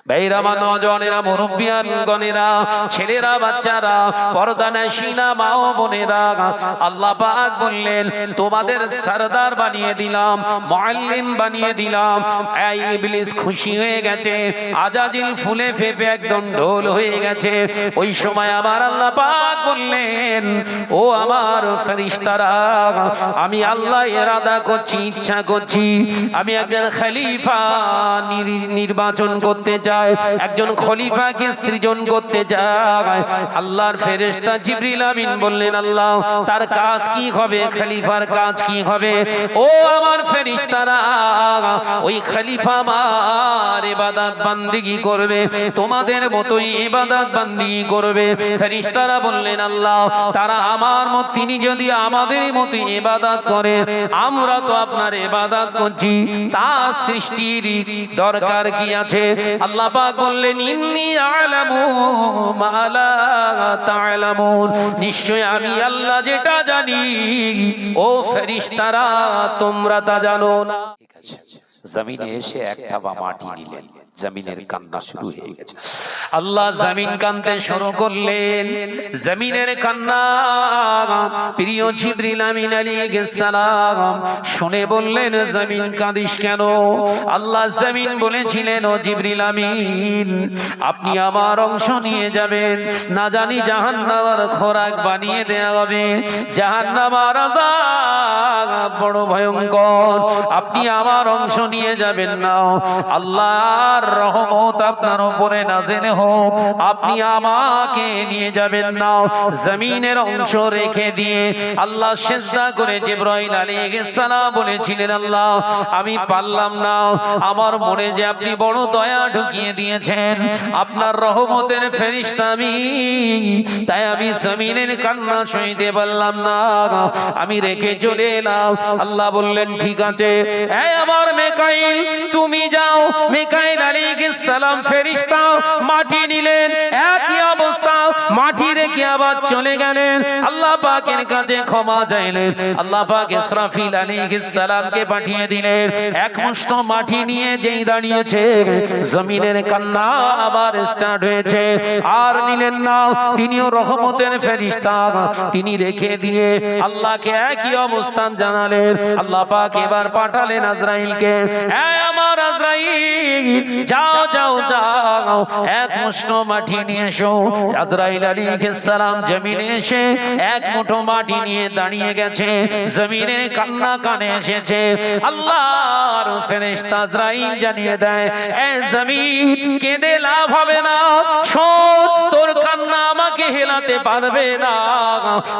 ভাইরা, নওজওয়ানেরা, মুরব্বিয়ান গণেরা, ছেলেরা, বাচ্চারা, পর্দানশীনা মা ও বোনেরা, আল্লাহ পাক বললেন তোমাদের সরদার বানিয়ে দিলাম, মুআল্লিম বানিয়ে দিলাম। এই ইবলিস খুশি হয়ে গেছে, আজাজিল ফুলে ফেপে একদম ঢোল হয়ে গেছে। ওই সময় আমার আল্লাহ পাক বললেন, ও আমার ফেরেশতারা, আমি আল্লাহ ইরাদা করছি, ইচ্ছা করছি, আমি একজন খলিফা নির্বাচন করতে চাই, একজন খলিফাকে সৃজন করতে চাই। আল্লাহর ফেরেশতা জিবরিল আমিন বললেন, আল্লাহ তার কাজ কি হবে, খলিফার কাজ কি হবে? ও আমার ফেরেশতারা, ওই খলিফা আমার ইবাদত বান্দিগি করবে, তোমাদের মতোই ইবাদত বান্দিগি করবে। ফেরেশতারা বললেন, আল্লাহ তারা আমার মত, তিনি যদি আমাদের মতো ইবাদত করে, আমরা তো আপনার ইবাদত করছি, তার সৃষ্টির দরকার কি আছে? আল্লাহ পাক বললেন, ইন্নী আ'লামু মা লা তা'লামুন, নিশ্চয় আমি আল্লাহ যেটা জানি ও ফেরেশতারা তোমরা তা জানো না। ঠিক আছে, জমিনে এসে এক থাবা মাটি নিলেন, জমিনের কান্না শুরু হয়ে গেছে। আল্লাহ জমিন কাঁদতে শুরু করলেন। জমিনের কান্না প্রিয় জিবরিল আমিন আলাইহিস সালাম শুনে বললেন, জমিন কাঁদিস কেন? আল্লাহ জমিন বলেছিলেন, ও জিবরিল আমিন, আপনি আমার অংশ নিয়ে যাবেন, না জানি জাহান্নামের খোরাক বানিয়ে দেয়া হবে, জাহান্নামের আযাব বড় ভয়ঙ্কর, আপনি আমার অংশ নিয়ে যাবেন না। আল্লাহর রহমত আপনার উপরে নাযিল হোক, আপনি আমাকে নিয়ে যাবেন না। জমিনের অংশ রেখে দিয়ে আল্লাহ সিজদা করে জিবরাইল আলাইহিস সালাম বলেছিলেন, আল্লাহ আমি পারলাম না, আমার মনে যে আপনি বড় দয়া ঢুকিয়ে দিয়েছেন, আপনার রহমতের ফেরেশতা আমি, তাই আমি জমিনের কান্না সইতে পারলাম না, আমি রেখে চলে এলাম। আল্লাহ বললেন, ঠিক আছে, এই আমার মিকাইল তুমি যাও। মিকাইল আলাইহিস সালাম ফেরেশতা মাটি নিলেন, একই অবস্থা, মাটি রেখে আবার চলে গেলেন, আল্লাহ পাকের কাছে ক্ষমা চাইলেন। আল্লাহ পাক ইসরাফিল আলাইহিস সালামকে পাঠিয়ে দিলেন, এক মুষ্ঠ মাটি নিয়ে যেই দাঁড়িয়েছে, জমিনের কান্না আবার স্টার্ট হয়েছে। আর নিলেন না, তিনিও রহমতের ফেরেশতা, তিনি রেখে দিয়ে আল্লাহকে একই অবস্থান জানালেন। আল্লাহ পাক এবার পাঠালেন আজরাইলকে, এই আমার আজরাইল, যাও যাও যাও, এক মুষ্ঠ মাটি নিয়ে এসো। আজরাইল আলাইহিস সালাম জমিনে এসে এক মুঠো মাটি নিয়ে দাঁড়িয়ে গেছে, জমিনে কান্না কানে এসেছে। আল্লাহর ফেরেশতা আজরাইল জানিয়ে দেয়, এ জমিন কেঁদে লাভ হবে না, শোন তোর কান্না আমাকে হেলাতে পারবে না,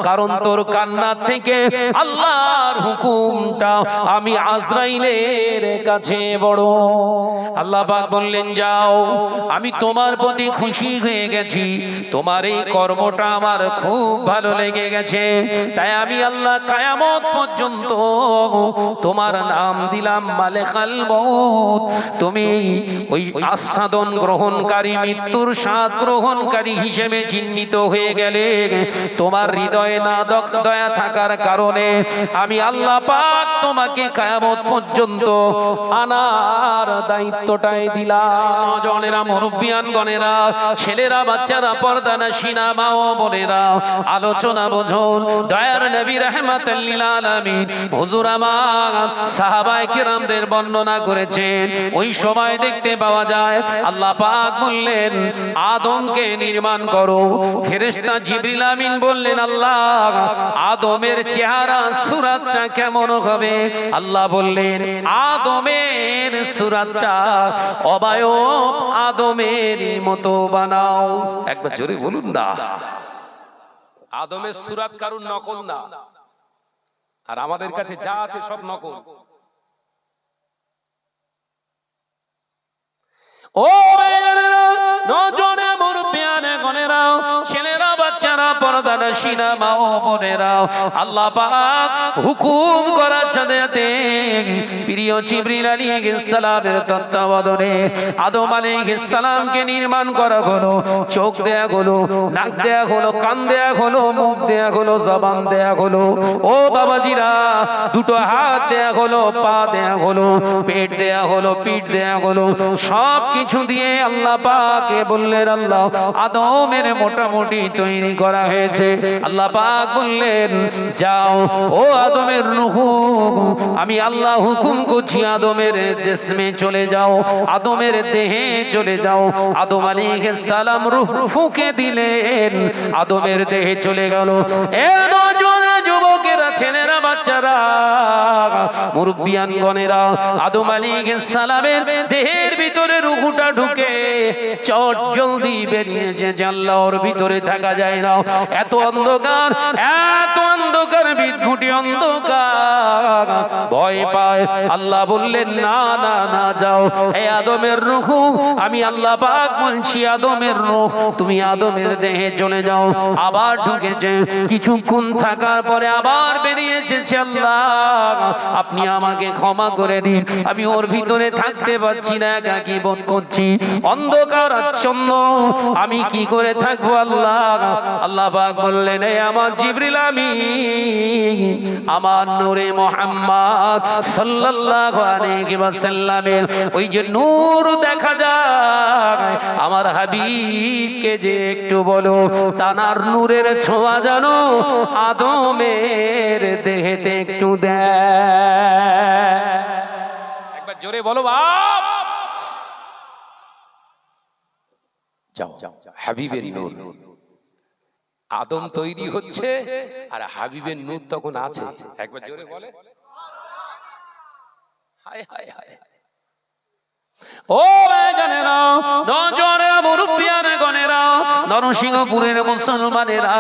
কারণ তোর কান্না থেকে আল্লাহর হুকুমটা আমি আজরাইলের কাছে বড়। আল্লাহ পাক বললেন, যাও, আমি তোমার প্রতি খুশি হয়ে গেছি, তোমার এই কর্মটা আমার খুব ভালো লেগে গেছে, তাই আমি আল্লাহ কিয়ামত পর্যন্ত তোমার নাম দিলাম মালিকাল মউত। তুমি ওই আস্বাদন গ্রহণকারী, মৃত্যুর স্বাদ গ্রহণকারী হিসেবে চিহ্নিত হয়ে গেলে, তোমার হৃদয়ে না দয়া থাকার কারণে আমি আল্লাহ পাক তোমাকে কিয়ামত পর্যন্ত আনার দায়িত্বটাই দিলাম। জনেরা, মুরব্বিয়ান গণেরা, ছেলেরা, বাচ্চারা, পর্দানশীনা মা ও বোনেরা, আলোচনা বুঝুন। দয়ার নবী রাহমাতুল লিল আলামিন হুজুর আমার সাহাবায়ে কিরামদের বর্ণনা করেছেন। ওই সময় দেখতে পাওয়া যায় আল্লাহ পাক বললেন, আদমকে নির্মাণ করো। ফেরেশতা জিবরিল আমিন বললেন, আল্লাহ আদমের চেহারা সূরাতটা কেমন হবে? আল্লাহ বললেন, আদমের সূরাতটা অবায়ব আদমের মতো বানাও। একবার জোরে বলুন না। আদমের সূরাত কারুর নকল না, আর আমাদের কাছে যা আছে সব নকল। ও নজনে মুরব্বিয়ানে গনেরা, ছেলেরা, বাচ্চারা, পর্দার পর্দানশীনা মা ও বোনেরা, আল্লাহ পাক হুকুম করার সাথে সাথে প্রিয় জিবরিল আলাইহিস সালামের তত্ত্বাবধানে আদম আলাইহিস সালামকে নির্মাণ করা হলো। চোখ দেয়া হলো, নাক দেয়া হলো, কান দেয়া হলো, মুখ দেয়া হলো, জবান দেয়া হলো। ও বাবাজিরা, দুটো হাত দেয়া হলো, পা দেয়া হলো, পেট দেয়া হলো, পিঠ দেয়া হলো। সব কিছু দিয়ে আল্লাহ পাকে বললেন, আল্লাহ আদমের মোটামুটি তৈরি করা হয়েছে। আল্লাহ পাক বললেন, যাও ও আদমের রূহ, আমি আল্লাহ হুকুম করছি আদমের জিসমে চলে যাও, আদমের দেহে চলে যাও। আদম আলাইহিস সালাম রূহ ফুঁকে দিলেন, আদমের দেহে চলে গেল। এ নওজোয়ান যুবকেরা, ছেলেরা, বাচ্চারা, মুরব্বিয়ানগণেরা, আদম আলাইহিস সালামের দেহের ভিতরে রূহটা ঢুকে চট জলদি বেরিয়েছে, জানলার ভিতরে থাকা যায় না। এত অন্ধকার, এত অন্ধকার, বিদঘুটি অন্ধকার, ভয় পায়। আল্লাহ বললেন, না না না, যাও। এই আদমের রূহ, আমি আল্লাহ পাক বলছি, আদমের রূহ তুমি আদমের দেহে চলে যাও। আবার ঢুকেছে, কিছুক্ষণ থাকার পরে আবার বেরিয়েছে। আল্লাহ আপনি আমাকে ক্ষমা করে দিন, আমি ওর ভিতরে থাকতে পারছি না, একাকী বোধ করছি, অন্ধকার আচ্ছন্ন, আমি কি করে থাকবো আল্লাহ? আল্লাহ পাক বললেন, এই আমার জিবরিল, আমি আমার নূরে মুহাম্মদ সাল্লাল্লাহু আলাইহি ওয়াসাল্লামের ওই যে নূর দেখা যায়, আমার হাবিবকে যে একটু বলো তানার নূরের ছোঁয়া জানো আদমের দেহেতে একটু দেয়। একবার জোরে বলো বাপ। যাও, হাবিবের নূর, আদম তৈরি হচ্ছে আর হাবিবের নূর তখন আছে। একবার জোরে বলে, হায় হায় হায়। ও জানেরা, নজরে মুরব্বিয়ান গনেরা, নরসিংহপুরের মুসলমানেরা,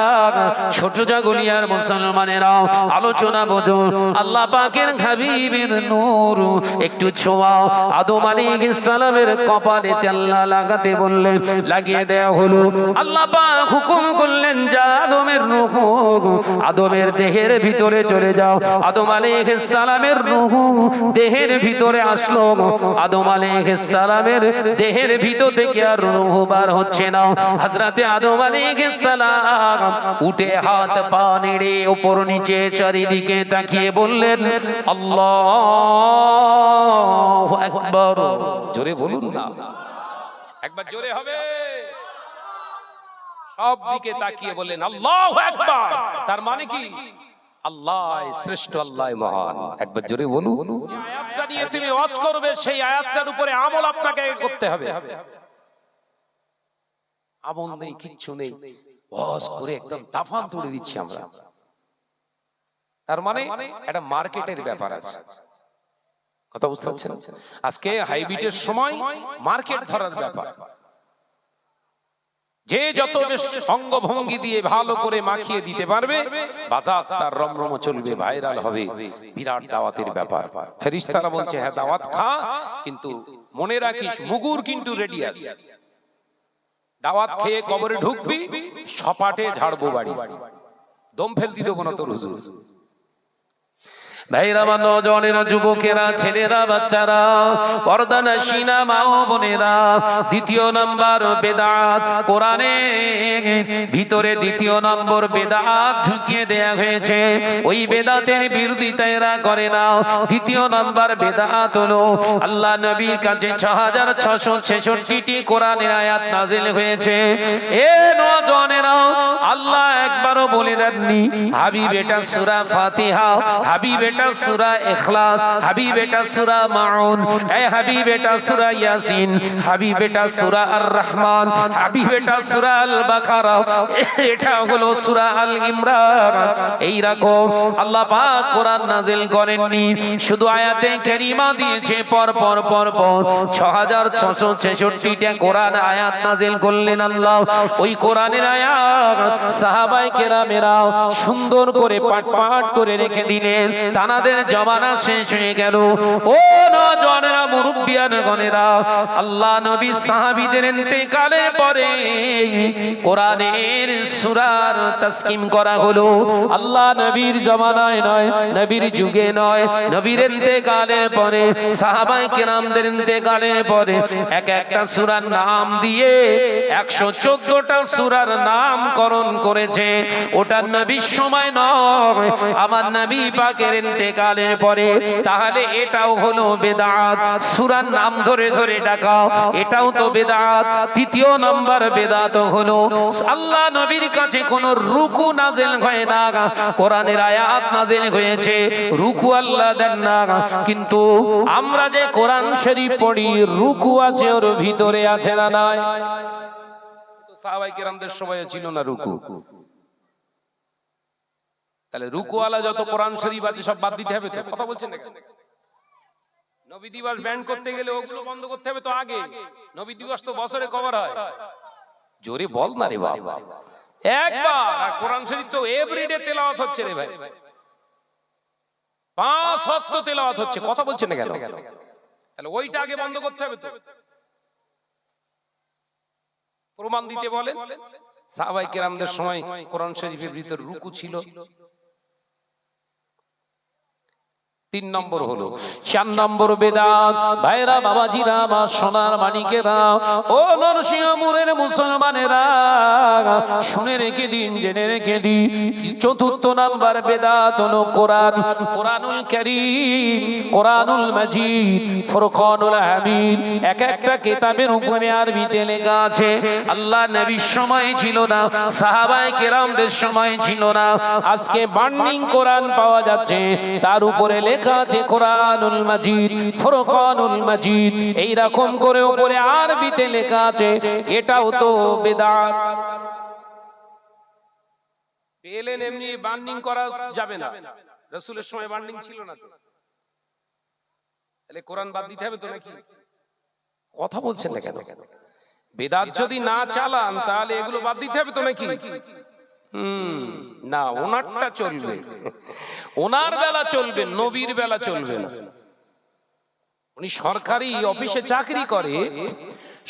ছোট জাগলিয়ার মুসলমানেরা, আলোচনা বোঝো। আল্লাহ পাকের হাবিবের নূর একটু ছোঁয়া আদম আলাইহিস সালামের কপালেতে আল্লাহ লাগাতে বললেন, লাগিয়ে দেয়া হলো। আল্লাহ পাক হুকুম করলেন, যা আদমের রূহ আদমের দেহের ভিতরে চলে যাও। আদম আলাইহিস সালামের রূহ দেহের ভিতরে আসলো। আদম আলাইহিস সালামের দেহের ভিতর থেকে আর রূহ বার হচ্ছে না। হযরতে আদম আলাইহিস সালাম উঠে হাত পা নেড়ে উপর নিচে চারিদিকে তাকিয়ে বললেন, আল্লাহু আকবার। জোরে বলুন না, একবার জোরে হবে। সব দিকে তাকিয়ে বললেন, আল্লাহু আকবার। তার মানে কি? আল্লাহ শ্রেষ্ঠ, আল্লাহ মহান। একবার জোরে বলুন। যে আয়াতটা নিয়ে তুমি ওয়াজ করবে, সেই আয়াতটার উপরে আমল আপনাকে করতে হবে। আমল নেই, কিচ্ছু নেই, ওয়াজ করে একদম দাফান তুলে দিচ্ছি আমরা। তার মানে একটা মার্কেটের ব্যাপার আছে, কথা বুঝতে পারছেন? আজকে হাইব্রিডের সময় মার্কেট ধরার ব্যাপার। যে যত অঙ্গভঙ্গি দিয়ে ভালো করে মাখিয়ে দিতে পারবে, বাজার তার রমরম চলবে, ভাইরাল হবে, বিরাট দাওয়াতের ব্যাপার। ফেরেশতারা বলছে, হ্যাঁ দাওয়াত খা, কিন্তু মনে রাখিস মুগুর কিন্তু রেডি আছে। দাওয়াত খেয়ে কবরে ঢুকবি, সপাটে ঝাড়বো বাড়ি, দম ফেলতে দেবো না তোর হুজুর। ভাইরা, আমার নওজওয়ানেরা, যুবকেরা, ছেলেরা, বাচ্চারা, পর্দানশীনা মা ও বোনেরা, দ্বিতীয় নাম্বার বেদাত, কোরআনের ভিতরে দ্বিতীয় নম্বর বেদাত ঢুকিয়ে দেয়া হয়েছে। ওই বেদাতের বিরোধিতা এরা করে না। দ্বিতীয় নাম্বার বেদাত হলো, আল্লাহ নবীর কাছে 6666টি কোরআনের আয়াত নাজিল হয়েছে। এ নওজওয়ানেরা, আল্লাহ একবারও বলে দেননি হাবিব এটা সূরা ফাতিহা, হাবিব এটা সূরা ইখলাস, হাবিব এটা সূরা মাউন, এ হাবিব এটা সূরা ইয়াসিন, হাবিব এটা সূরা আর রহমান, হাবিব এটা সূরা আল বাকারা, এটা হলো সূরা আল ইমরান। এই রকম আল্লাহ পাক কোরআন নাজিল করেননি, শুধু আয়াতে কারিমা দিয়েছে পর পর 6666টা কোরআন আয়াত নাজিল করলেন আল্লাহ। ওই কোরআনের আয়াত সাহাবায়ে কেরামেরা সুন্দর করে পাঠ করে রেখে দিলেন। সানাদের জমানা শেষ হয়ে গেল। ও নওজওয়ানেরা, মুরব্বিয়ান গণেরা, আল্লাহ নবী সাহাবীদের ইন্তেকালের পরে কোরআনের সূরার তাসকিম করা হলো। আল্লাহ নবীর জমানায় নয়, নবীর যুগে নয়, নবীর ইন্তেকালের পরে সাহাবায়ে কেরামদের ইন্তেকালের পরে এক একটা সূরার নাম দিয়ে 114টা সূরার নামকরণ করেছে। ওটা নবীর সময় নয়, আমার নবী পাকের ইন্তেকালের পরে। তাহলে এটাও হলো বেদাত, সূরার নাম ধরে ধরে ডাকা, এটাও তো বেদাত। তৃতীয় নম্বর বেদাত হলো আল্লাহ নবীর কাছে কোনো রুকু নাযিল হয় না, কোরআনের আয়াত নাযিল হয়েছে, রুকু আল্লাহ দেন না। কিন্তু আমরা যে কোরআন শরীফ পড়ি, রুকু আছে ওর ভিতরে, আছে না নাই? সাহাবায়ে কেরামদের সময় ছিল না রুকু। তাহলে রুকুওয়ালা যত কোরআন শরীফ আছে সব বাদ দিতে হবে তো? কথা বলছেন না কেন? নবী দিবস ব্যান্ড করতে গেলে ওগুলো বন্ধ করতে হবে তো আগে। নবী দিবস তো বছরে কভার হয়। জোরে বল না রে বাবা। একবার কোরআন শরীফ তো এভরিডে তেলাওয়াত হচ্ছে রে ভাই, 5 ওয়াক্ত তেলাওয়াত হচ্ছে। কথা বলছেন না কেন? তাহলে ওইটা আগে বন্ধ করতে হবে তো। প্রমাণ দিতে বলেন। সাহাবায়ে কেরামদের সময় কোরআন শরীফের ভিতর রুকু ছিল। 3 নম্বর হলো 4 নম্বর বেদাত। ভাইরা, বাবাজিরা, আমার সোনার মানিকেরা, ও নরসিংহপুরের মুসলমানেরা, শুনে রেখে দিন, জেনে রেখে দিন। 4র্থ নাম্বার বেদাত হলো কোরআন, কোরআনুল কারীম, কোরআনুল মাজিদ, ফুরকানুল হামিদ। এক একটা কিতাবের উপরে আরবিতে লেখা আছে। আল্লাহ নবীর সময় ছিল না, সাহাবায়ে কেরামদের সময় ছিল না। আজকে বার্নিং কোরআন পাওয়া যাচ্ছে, তার উপরে লেখা আছে কোরআনুল মাজিদ, ফুরকানুল মাজিদ। এই রকম করে উপরে আরবিতে লেখা আছে। এটাও তো বেদাত। পেলেন এমনি বার্নিং করা যাবে না, রাসূলের সময় বার্নিং ছিল না তো। তাহলে কোরআন বাদ দিতে হবে তো নাকি? কথা বলছেন না কেন? বেদাত যদি না চালান তাহলে এগুলো বাদ দিতে হবে তো নাকি? না, ওনারটা চলবে, ওনার বেলা চলবে, নবীর বেলা চলবে না। উনি সরকারি অফিসে চাকরি করে,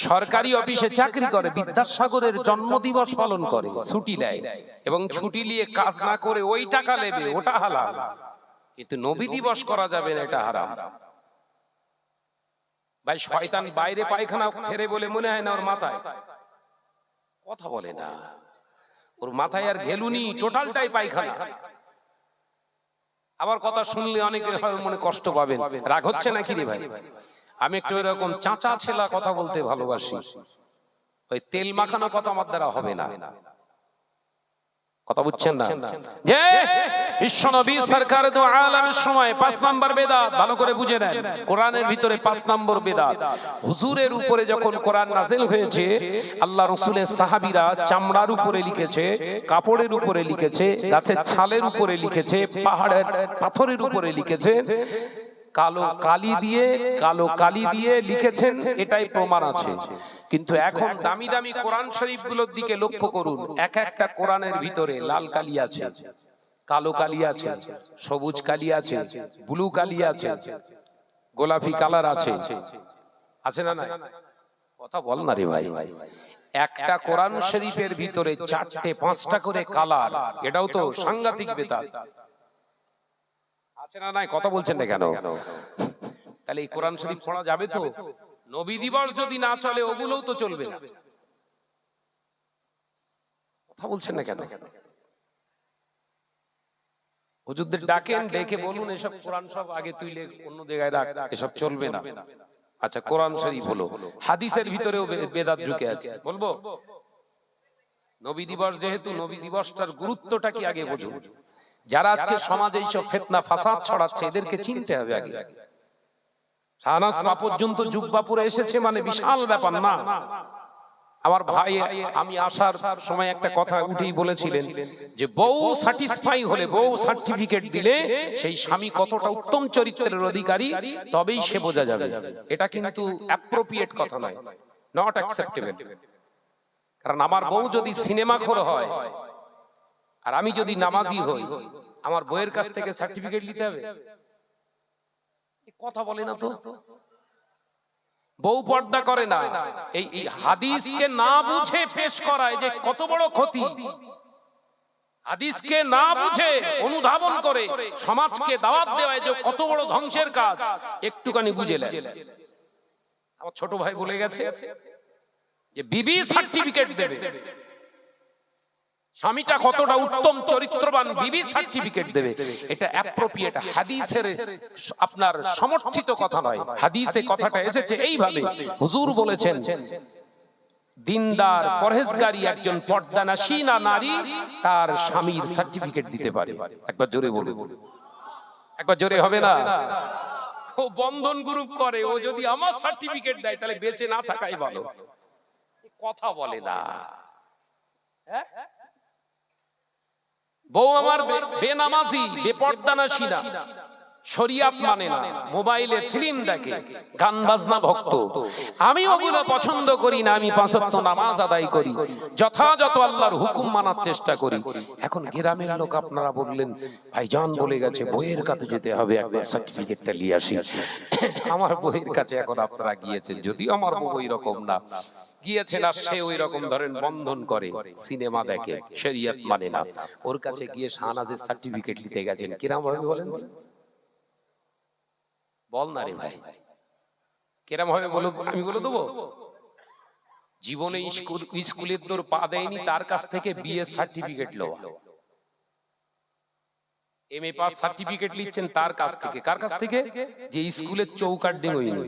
সরকারি অফিসে চাকরি করে, বিদ্যাসাগরের জন্মদিবস পালন করে, ছুটি দেয়, এবং ছুটি নিয়ে কাজ না করে ওই টাকা নেবে, ওটা হালাল। কিন্তু নবী দিবস করা যাবে না, এটা হারাম। ভাই, শয়তান বাইরে পায়খানা ফেরে বলে মনে হয় না ওর মাথায়? কথা বলে না, ওর মাথায় আর ঘেলুনি, টোটালটাই পায়খানা। আবার কথা শুনলে অনেকে মনে কষ্ট পাবেন, রাগ হচ্ছে নাকি রে ভাই? আমি একটু এরকম চাচা ছেলা কথা বলতে ভালোবাসি। ওই তেল মাখানো কথা আমার দ্বারা হবে না। কথা বুঝছেন না? যে বিশ্বনবী সরকার দু আলমের সময় 5 নম্বর বেদাত, ভালো করে বুঝে নেন। কোরআনের ভিতরে 5 নম্বর বেদাত। হুজুরের উপরে যখন কোরআন নাযিল হয়েছে, আল্লাহ রাসূলের সাহাবীরা চামড়ার উপরে লিখেছে, কাপড়ের উপরে লিখেছে, গাছের ছালের উপরে লিখেছে, পাহাড়ের পাথরের উপরে লিখেছে, কালো কালি দিয়ে লিখেছেন, এটাই প্রমাণ আছে। কিন্তু এখন দামি দামি কোরআন শরীফ গুলোর দিকে লক্ষ্য করুন, এক একটা কোরআনের ভিতরে লাল কালি আছে, কালো কালি আছে, সবুজ কালি আছে, ব্লু কালি আছে, গোলাপি কালার আছে, আছে না? না, কথা বল না রে ভাই। একটা কোরআন শরীফের ভিতরে 4টে 5টা করে কালার, এটাও তো সাংঘাতিক বেদাত। আছে না নাই? কথা বলছেন না কেন? তাহলে এই কোরআন শরীফ পড়া যাবে তো? নবী দিবস যদি না চলে, ওগুলোও তো চলবে না। কথা বলছেন না কেন? হুজুরদের ডাকেন, ডেকে বলুন এসব কোরআন সব আগে তুইলে অন্য জায়গায় রাখ, এসব চলবে না। আচ্ছা, কোরআন শরীফ হলো, হাদিসের ভিতরেও বেদাত ঢুকে আছে, বলবো? নবী দিবস যেহেতু, নবী দিবসটার গুরুত্বটা কি আগে বুঝুন। যারা আজকে সমাজে এইসব ফিতনা ফাসাদ ছড়াচ্ছে, এদেরকে চিনতে হবে আগে। শাহনাজ মা পর্যন্ত জুব্বা পরে এসেছে মানে বিশাল ব্যাপার না? আমার ভাই, আমি আসার সময় একটা কথা উঠেই বলেছিলেন যে বউ স্যাটিসফাই হলে, বউ সার্টিফিকেট দিলে সেই স্বামী কতটা উত্তম চরিত্রের অধিকারী তবেই সে বোঝা যাবে। এটা কিন্তু অ্যাপ্রোপ্রিয়েট কথা নয়, নট অ্যাকসেপ্টেবল। কারণ আমার বউ যদি সিনেমাখোর হয় আর আমি যদি নামাজি হই, আমার বইয়ের কাছ থেকে সার্টিফিকেট নিতে হবে? কথা বলে না তো। বউ পর্দা করে না, এই হাদিসকে না বুঝে পেশ করায় যে কত বড় ক্ষতি। হাদিসকে না বুঝে অনুধাবন করে সমাজকে দাওয়াত দেওয়ায় যে কত বড় ধ্বংসের কাজ, একটুখানি বুঝে নেন। আমার ছোট ভাই বলে গেছে যে বিবি সার্টিফিকেট দেবে, স্বামীটা কতটা উত্তম চরিত্রবান, বিবি সার্টিফিকেট দেবে। এটা অ্যাপ্রোপ্রিয়েট, হাদিসের আপনার সমর্থিত কথা নয়। হাদিসে কথাটা এসেছে এইভাবে, হুজুর বলেছেন দিনদার পরহেজগারী একজন পর্দানাশীনা নারী তার স্বামীর সার্টিফিকেট দিতে পারে। একবার জোরে বলুন, একবার জোরে হবে না? ও বন্ধন গ্রুপ করে, ও যদি আমার সার্টিফিকেট দেয় তাহলে বেঁচে না থাকাই ভালো। কথা বলে না। বউ আমার বেনামাজি, বেপর্দানাশীনা, শরিয়াত মানে না, মোবাইলে ফিল্ম দেখে, গান বাজনা ভক্ত। আমি ওগুলো পছন্দ করি না। আমি 5 ওয়াক্ত নামাজ আদায় করি, যথাযথ আল্লাহর হুকুম মানার চেষ্টা করি। এখন গ্রামের লোক আপনারা বললেন ভাইজান বলে গেছে বইয়ের কাছে যেতে হবে, একবার সার্টিফিকেটটা নিয়ে আসি। আমার বইয়ের কাছে এখন আপনারা গিয়েছেন, যদিও আমার বউ ওই রকম না, গিয়েছেন আর সে ওই রকম ধরেন বন্ধন করে, সিনেমা দেখে, শরিয়ত মানে না। ওর কাছে গিয়ে শাহনাজের সার্টিফিকেট নিতে গেছেন, কিরম ভাবে বলেন? বল না রে ভাই, কিরম ভাবে বলো? আমি বলে দেবো? জীবনে স্কুলের তোর পা দেয়নি, তার কাছ থেকে বিএ সার্টিফিকেট লওয়া, এমএ পাস সার্টিফিকেট নিচ্ছেন তার কাছ থেকে। কার কাছ থেকে? যে স্কুলের চৌকাট ডিঙইনি।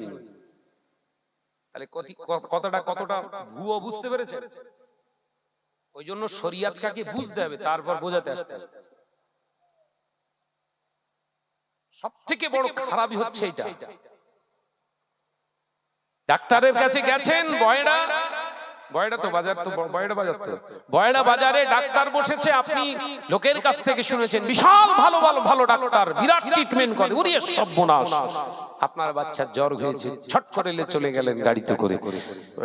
তাহলে কতটা ভুয়ো বুঝতে পেরেছেন? ওই জন্য শরিয়াতকে বুঝতে হবে, তারপর বোঝাতে আসতে আসতে। সব থেকে বড় খারাপই হচ্ছে এটা। ডাক্তারের কাছে গেছেন, বয়ডা তো বাজার, তো বয়ডা বাজার, তো বয়ডা বাজারে ডাক্তার বসেছে। আপনি লোকের কাছ থেকে শুনেছেন বিশাল ভালো ভালো ভালো ডাক্তার, বিরাট ট্রিটমেন্ট করে। ওরে সর্বনাশ, আপনার বাচ্চার জ্বর হয়েছে, ছট করে চলে গেলেন গাড়িতে করে,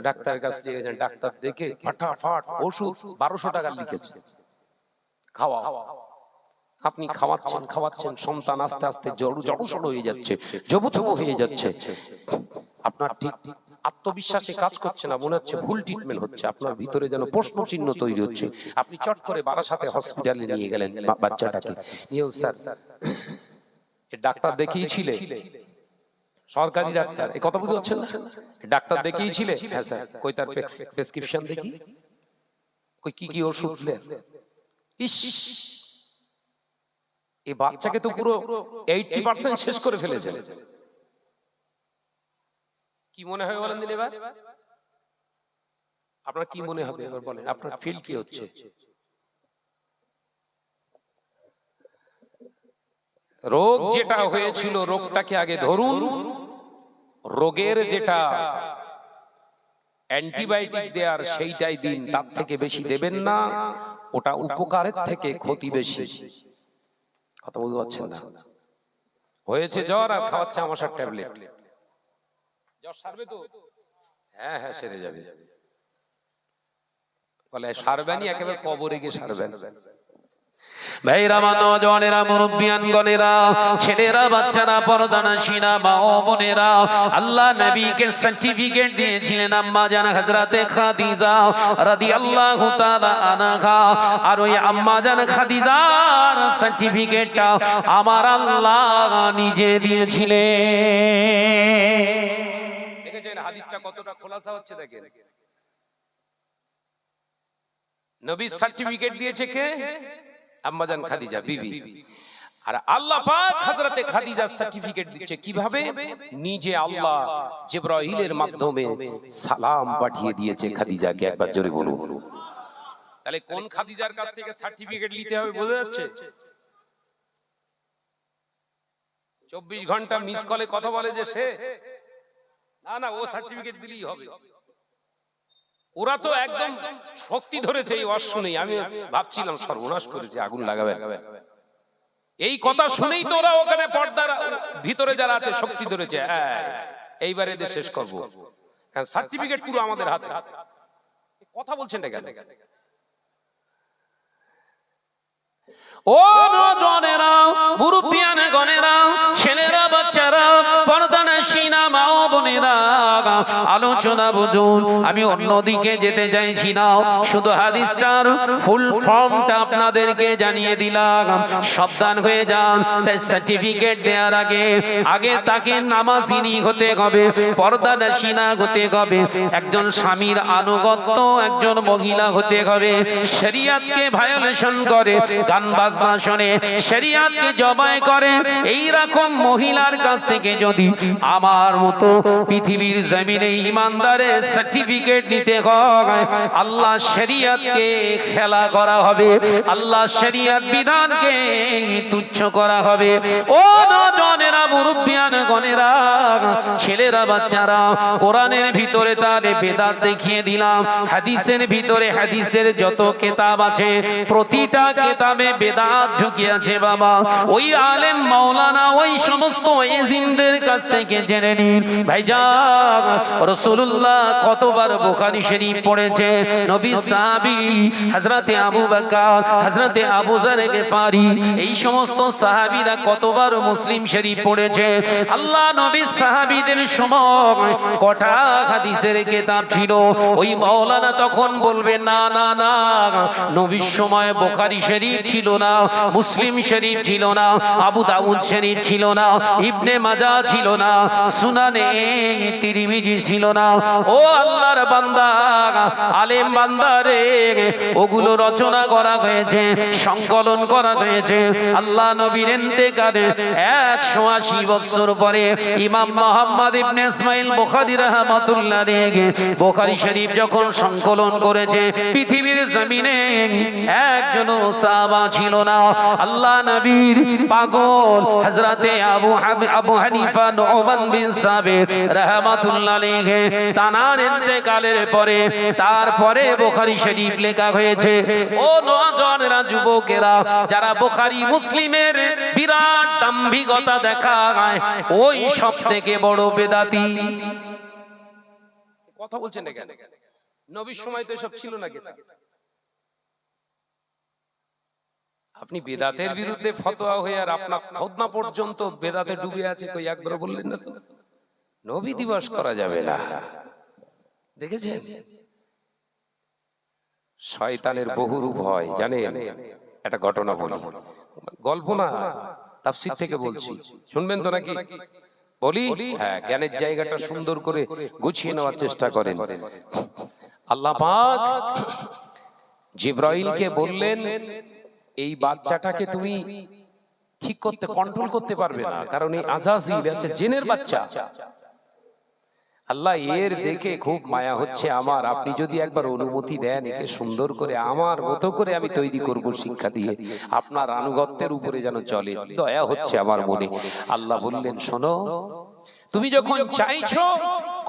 ডাক্তারের কাছে গেছেন। ডাক্তার দেখে ফাটাফাট ওষুধ 1200 টাকা লিখেছে, খাওয়া। আপনি খাওয়াচ্ছেন, সন্তান আস্তে আস্তে জড়সড় হয়ে যাচ্ছে, জবুথবু হয়ে যাচ্ছে। আপনার ঠিক আত্মবিশ্বাসে কাজ করছে না, মনে হচ্ছে ভুল ট্রিটমেন্ট হচ্ছে। আপনার ভিতরে যেন প্রশ্ন চিহ্ন তৈরি হচ্ছে। আপনি চট করে বারাসাতে হসপিটালে নিয়ে গেলেন বাচ্চাটাকে নিয়ে। স্যার, ডাক্তার দেখিয়েছিলে? সরকারি ডাক্তার, এই কথা বুঝতে পারছেন না? ডাক্তার দেখিয়েছিলে? হ্যাঁ স্যার। কই তার প্রেসক্রিপশন দেখি, কই কি কি ওষুধ দিলেন? ইস, এই বাচ্চাকে তো পুরো 80% শেষ করে ফেলেছে। কি মনে হয় বলেন দিন এবার? আপনার কি মনে হবে এবার বলেন? আপনার ফিল কি হচ্ছে? রোগ যেটা হয়েছিল, রোগটাকে আগে ধরুন। রোগের যেটা অ্যান্টিবায়োটিক দেয়ার সেইটাই দিন, তার থেকে বেশি দেবেন না। ওটা উপকারের থেকে ক্ষতি বেশি। কথা বুঝতে পারছেন না? হয়েছে জ্বর আর খাওয়াচ্ছে আমাশার ট্যাবলেট। জ্বর সারবে তো? হ্যাঁ হ্যাঁ, সেরে যাবে। বলে সারবেনই, একেবারে কবরে গিয়ে সারবেন। ভাইরা, নওজওয়ানেরা, মুরব্বিয়ানগণেরা, ছেলেরা, বাচ্চারা, পর্দানশীনা মা ও বোনেরা, আল্লাহ নবীকে সার্টিফিকেট দিয়েছিলেন আম্মা জান হযরতে খাদিজা রাদিয়াল্লাহু তাআলা আনহা। আর ওই আম্মা জান খাদিজার সার্টিফিকেটটা আমার আল্লাহ নিজে দিয়েছিলেন। দেখেছেন হাদিসটা কতটা খোলাসা হচ্ছে? দেখেন, নবী সার্টিফিকেট দিয়েছে কে? আম্মা জান খাদিজা বিবি। আর আল্লাহ পাক হযরতে খাদিজার সার্টিফিকেট দিচ্ছে কিভাবে? নিজে আল্লাহ জিবরাইলের মাধ্যমে সালাম পাঠিয়ে দিয়েছে খাদিজাকে। একবার জোরে বলুন। তাহলে কোন খাদিজার কাছ থেকে সার্টিফিকেট নিতে হবে বোঝা যাচ্ছে? 24 ঘন্টা মিস কলে কথা বলে যে সে, না ও সার্টিফিকেট দিলেই হবে। ওরা তো একদম শক্তি ধরেছে এই ওয়াজ শুনেই। আমি ভাবছিলাম সর্বনাশ করেছে, আগুন লাগাবে। এই কথা শুনেই তো ওরা ওখানে পর্দার ভিতরে যারা আছে শক্তি ধরেছে, এইবার এদের শেষ করবো। সার্টিফিকেট পুরো আমাদের হাতে। কথা বলছেন না কেন? ও নজনেরা, মুরব্বিয়ান গনেরা, ছেলেরা বাচ্চারা, পর্দানশীনা মা ও বোনেরা, আলোচনা বুঝুন। আমি অন্যদিকে যেতে চাইছি না, শুধু হাদিসটার ফুল ফর্মটা আপনাদেরকে জানিয়ে দিলাম। সাবধান হয়ে যান। তাই সার্টিফিকেট দেওয়ার আগে তাকে নামাজিনী হতে হবে, পর্দানশীনা হতে হবে, একজন স্বামীর আনুগত্য একজন মহিলা হতে হবে, শরিয়তকে ভায়োলেশন করে, গান বাজনা শুনে শরিয়তকে জবাই করে, এই রকম মহিলার কাছ থেকে যদি আমার মতো পৃথিবীর জমিনে ইমানদারের সার্টিফিকেট নিতে হয়, আল্লাহ শরিয়তকে খেলা করা হবে, আল্লাহ শরিয়ত বিধানকে তুচ্ছ করা হবে। ও নজনেরা, মুরব্বিয়ান গনেরা, ছেলেরা বাচ্চারা, কোরআনের ভিতরে তার বেদাত দেখিয়ে দিলাম, হাদিসের ভিতরে হাদিসের যত কিতাব আছে প্রতিটা কিতাবে বেদাত ঢুকিয়েছে বাবা। ওই আলেম মাওলানা ওই সমস্ত ওয়াইজিনদের কাছ থেকে জেনে নিন ভাইজান, রাসূলুল্লাহ কতবার বুখারী শরীফ পড়েছে, নবী সাহাবী হযরতে আবু বকর, হযরতে আবু যর গিফারি, এই সমস্ত সাহাবীরা কতবার মুসলিম শরীফ পড়েছে। আল্লাহ নবী সাহাবীদের সময় কটা হাদিসের কিতাব ছিল? ওই মাওলানা তখন বলবে না না না, নবীর সময় বুখারী শরীফ ছিল না, মুসলিম শরীফ ছিল না, আবু দাউদ শরীফ ছিল না, ইবনে মাজাহ ছিল না, সুনানে তিরমিজি ছিল না। ও আল্লাহর বান্দা, আলেম বান্দারে, ওগুলো রচনা করা হয়েছে, সংকলন করা হয়েছে আল্লাহ নবীর ইন্তেকালের 180 বছর পরে। ইমাম মুহাম্মদ ইবনে ইসমাইল বুখারী রাহমাতুল্লাহ আলাইহি বুখারী শরীফ যখন সংকলন করেছে, পৃথিবীর জমিনে একজনও সাহাবা ছিল না। আল্লাহ নবীর পাগল হযরতে আবু হানিফা নুমান বিন সাবিত রাহমাতুল্লাহ আলাইহি তানার ইন্তেকালের পরে তারপরে বুখারী শরীফ লেখা হয়েছে। ও নওজওয়ানেরা, যুবকেরা, যারা বুখারী মুসলিমের বিরাট দাম্ভিকতা দেখায়, ওই সবথেকে বড় বেদাতি। কথা বলছেন না কেন? নবীর সময় তো এসব ছিল না কেন? আপনি বেদাতের বিরুদ্ধে ফতোয়া হয়ে আর আপনার খোদনা পর্যন্ত বেদাতে ডুবে আছে, কই একবার বললেন না? নবী দিবস করা যাবে না, দেখেছেন? শয়তানের বহু রূপ হয় জানেন। একটা ঘটনা বলি, গল্প না, তাফসীর থেকে বলছি, শুনবেন তো নাকি? বলি, হ্যাঁ, জ্ঞানের জায়গাটা সুন্দর করে গুছিয়ে নেওয়ার চেষ্টা করেন। আল্লাহ পাক জিবরাইলকে বললেন, এই বাচ্চাটাকে তুমি ঠিক করতে, কন্ট্রোল করতে পারবে না, কারণ এই আজাজিল হচ্ছে জিনের বাচ্চা। আল্লাহ এর দেখে খুব মায়া হচ্ছে আমার, আপনি যদি একবার অনুমতি দেন, একে সুন্দর করে আমার মতো করে আমি তৈরি করব, শিক্ষা দিয়ে আপনার আনুগত্যের উপরে যেন চলে, দয়া হচ্ছে আমার মনে। আল্লাহ বললেন, শোনো, তুমি যখন চাইছো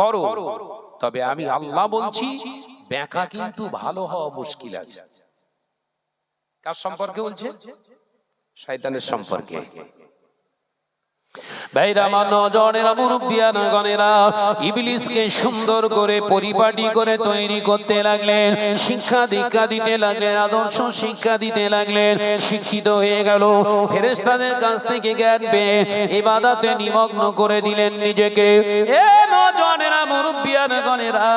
করো, তবে আমি আল্লাহ বলছি বেঁকা কিন্তু ভালো হওয়া মুশকিল আছে। কার সম্পর্কে বলছে? শয়তানের সম্পর্কে। ভাইরা, নজনেরা, মুরব্বিয়ান গনেরা, ইবলিসকে সুন্দর করে পরিপাটি করে তৈরি করতে লাগলেন, শিক্ষা দীক্ষা দিতে লাগলেন, আদর্শ শিক্ষা দিতে লাগলেন। শিক্ষিত হয়ে গেল, ফেরেশতাদের কাছ থেকে জ্ঞান পেয়ে ইবাদতে নিমগ্ন করে দিলেন নিজেকে। এ নজনেরা, মুরব্বিয়ান গনেরা,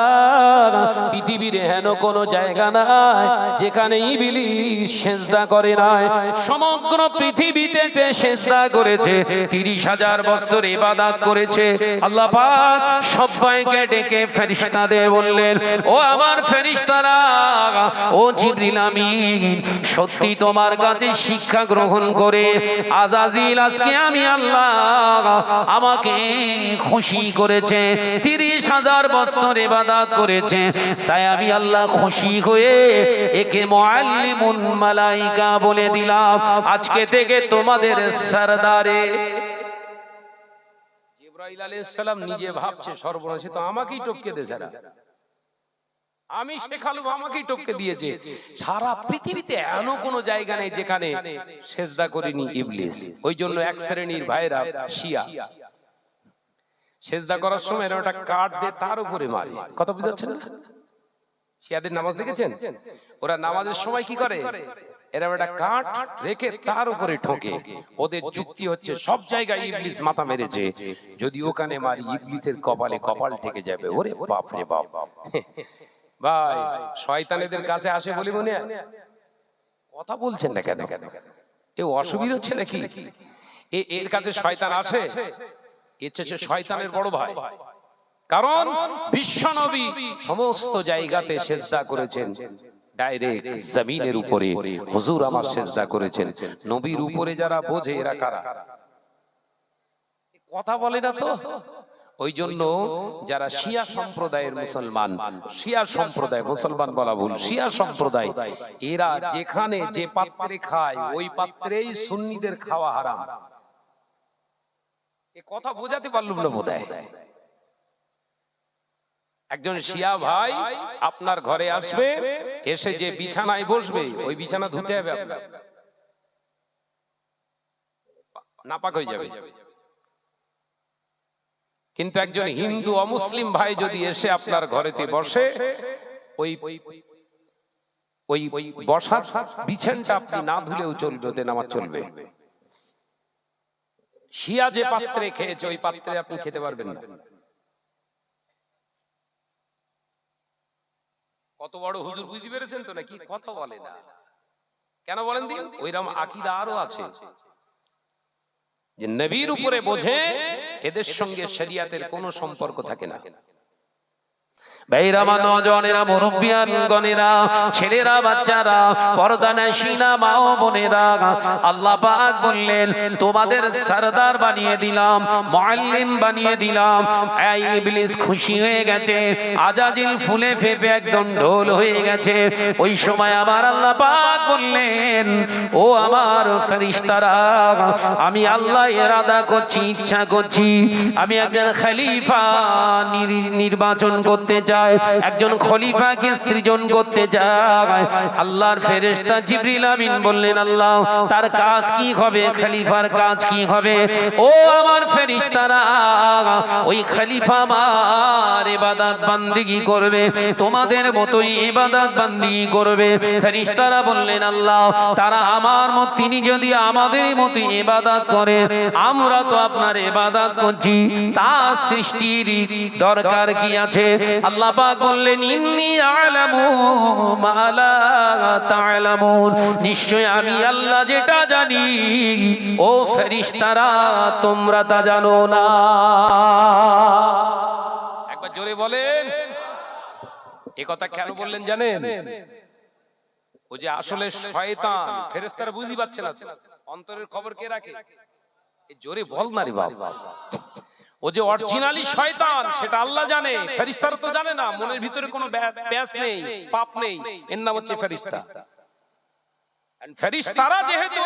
পৃথিবীর হেন কোনো জায়গা নাই যেখানে ইবলিস সেজদা করে নাই। সমগ্র পৃথিবীতে সেজদা করেছে, 30,000 বছর ইবাদত করেছে। আল্লাহ পাক সবাইকে ডেকে ফেরেশতাদের বললেন, ও আমার ফেরেশতারা, ও জিবরিল আমিন, সত্যি তোমার কাছে শিক্ষা গ্রহণ করে আজাজিল আজকে আমি আল্লাহ আমাকে খুশি করেছে, 30,000 বছর ইবাদত করেছে, তাই আমি আল্লাহ খুশি হয়ে একে মুআল্লিমুল মালাইকা বলে দিলাম, আজকে থেকে তোমাদের সরদারে। জিবরাইল আলাইহিস সালাম নিজে ভাবছে, সর্বনাশী তো আমাকেই টপকে দেছে, আমি শেখালু আমাকেই টপকে দিয়েছে। সারা পৃথিবীতে এমন কোন জায়গা নেই যেখানে সেজদা করেনি ইবলিস। ওই জন্য এক শ্রেণীর ভাইরা শিয়া সেজদা করার সময় একটা কাঠ দিয়ে তার উপরে মারে। কথা বুঝাচ্ছেন? শিয়াদের নামাজ দেখেছেন? ওরা নামাজের সময় কি করে? এরা একটা কাঠ রেখে তার উপরে ঠোকে। ওদের যুক্তি হচ্ছে সব জায়গায় ইবলিস মাথা মেরেছে, যদি ওখানে মারি ইবলিসের কপালে কপাল ঠেকে যাবে। ওরে বাপ রে বাপ! ভাই, শয়তানেদের কাছে আসে বলি মনে হয়? কথা বলছেন না কেন? এ অসুবিধা হচ্ছে নাকি? এর কাছে শয়তান আসে? হচ্ছে শয়তানের বড় ভাই। কারণ বিশ্বনবী সমস্ত জায়গাতে সেজদা করেছেন, ডাইরেক্ট জমিনের উপরে হুজুর আমার সেজদা করেছেন। নবীর উপরে যারা বোঝে এরা কারা? কথা বলে না তো। ওই জন্য যারা শিয়া সম্প্রদায়ের মুসলমান, শিয়া সম্প্রদায়, মুসলমান বলা ভুল, শিয়া সম্প্রদায়, এরা যেখানে যে পাত্রে খায় ওই পাত্রেই সুন্নিদের খাওয়া হারাম। এ কথা বোঝাতে পারলাম না বোধহয়। একজন শিয়া ভাই আপনার ঘরে আসবে, এসে যে বিছানায় বসবে ওই বিছানা ধুতে হবে আপনার, নাপাক হয়ে যাবে। কিন্তু একজন হিন্দু অমুসলিম ভাই যদি এসে আপনার ঘরেতে বসে, ওই ওই বসার বিছানটা আপনি না ধুলেও চলবে, ওতে নামাজ চলবে। শিয়া যে পাত্রে খেয়েছে ওই পাত্রে আপনি খেতে পারবেন না। কত বড় হুজুর, বুঝতে পেরেছেন তো নাকি? কথা বলে না কেন বলেন দিন? ওইরকম আকীদা আরো আছে যে নবীর উপরে বোঝে, এদের সঙ্গে শরিয়াতের কোনো সম্পর্ক থাকে না। ভাইরামা, নওজওয়ানেরা, মুরব্বিয়ান গণেরা, ছেলেরা, বাচ্চারা, পর্দানশীনা মা ও বোনেরা, আল্লাহ পাক বললেন তোমাদের সরদার বানিয়ে দিলাম, মুআল্লিম বানিয়ে দিলাম। এই ইবলিস খুশি হয়ে গেছে, আজাজিল ফুলে ফেপে একদম ঢোল হয়ে গেছে। ওই সময় আমার আল্লাহ পাক বললেন, ও আমার ফেরেশতারা, আমি আল্লাহ ইরাদা করছি, ইচ্ছা করছি, আমি একজন খলিফা নির্বাচন করতে চাই, একজন খলিফাকে সৃজন করতে চায়। আল্লাহর ফেরেশতা জিবরিল আমিন বললেন, আল্লাহ তার কাজ কি হবে? খলিফার কাজ কি হবে? ও আমার ফেরেশতারা, ওই খলিফা আমার ইবাদত বান্দিগি করবে, তোমাদের মতোই ইবাদত বান্দিগি করবে। ফেরেশতারা বললেন, আল্লাহ তারা আমার মত, তিনি যদি আমাদের মতো ইবাদত করে, আমরা তো আপনার ইবাদত করছি, তার সৃষ্টির দরকার কি আছে? আল্লাহ পাক বললেন, ইন্নী আ'লামু মা লা তা'লামুন, নিশ্চয় আমি আল্লাহ যেটা জানি ও ফেরেশতারা তোমরা তা জানো না। একবার জোরে বলেন। এই কথা কেন বললেন জানেন? ও যে আসলে শয়তান, ফেরেশতারা বুঝতে পারছে না, অন্তরের খবর কে রাখে? জোরে বল না রে বাবা। ও যে অরিজিনালি শয়তান সেটা আল্লাহ জানে, ফেরেশতারা তো জানে না। মনের ভিতরে কোনো প্যাঁচ নেই, পাপ নেই, এর নাম হচ্ছে ফেরেশতা। ফেরেশতারা যেহেতু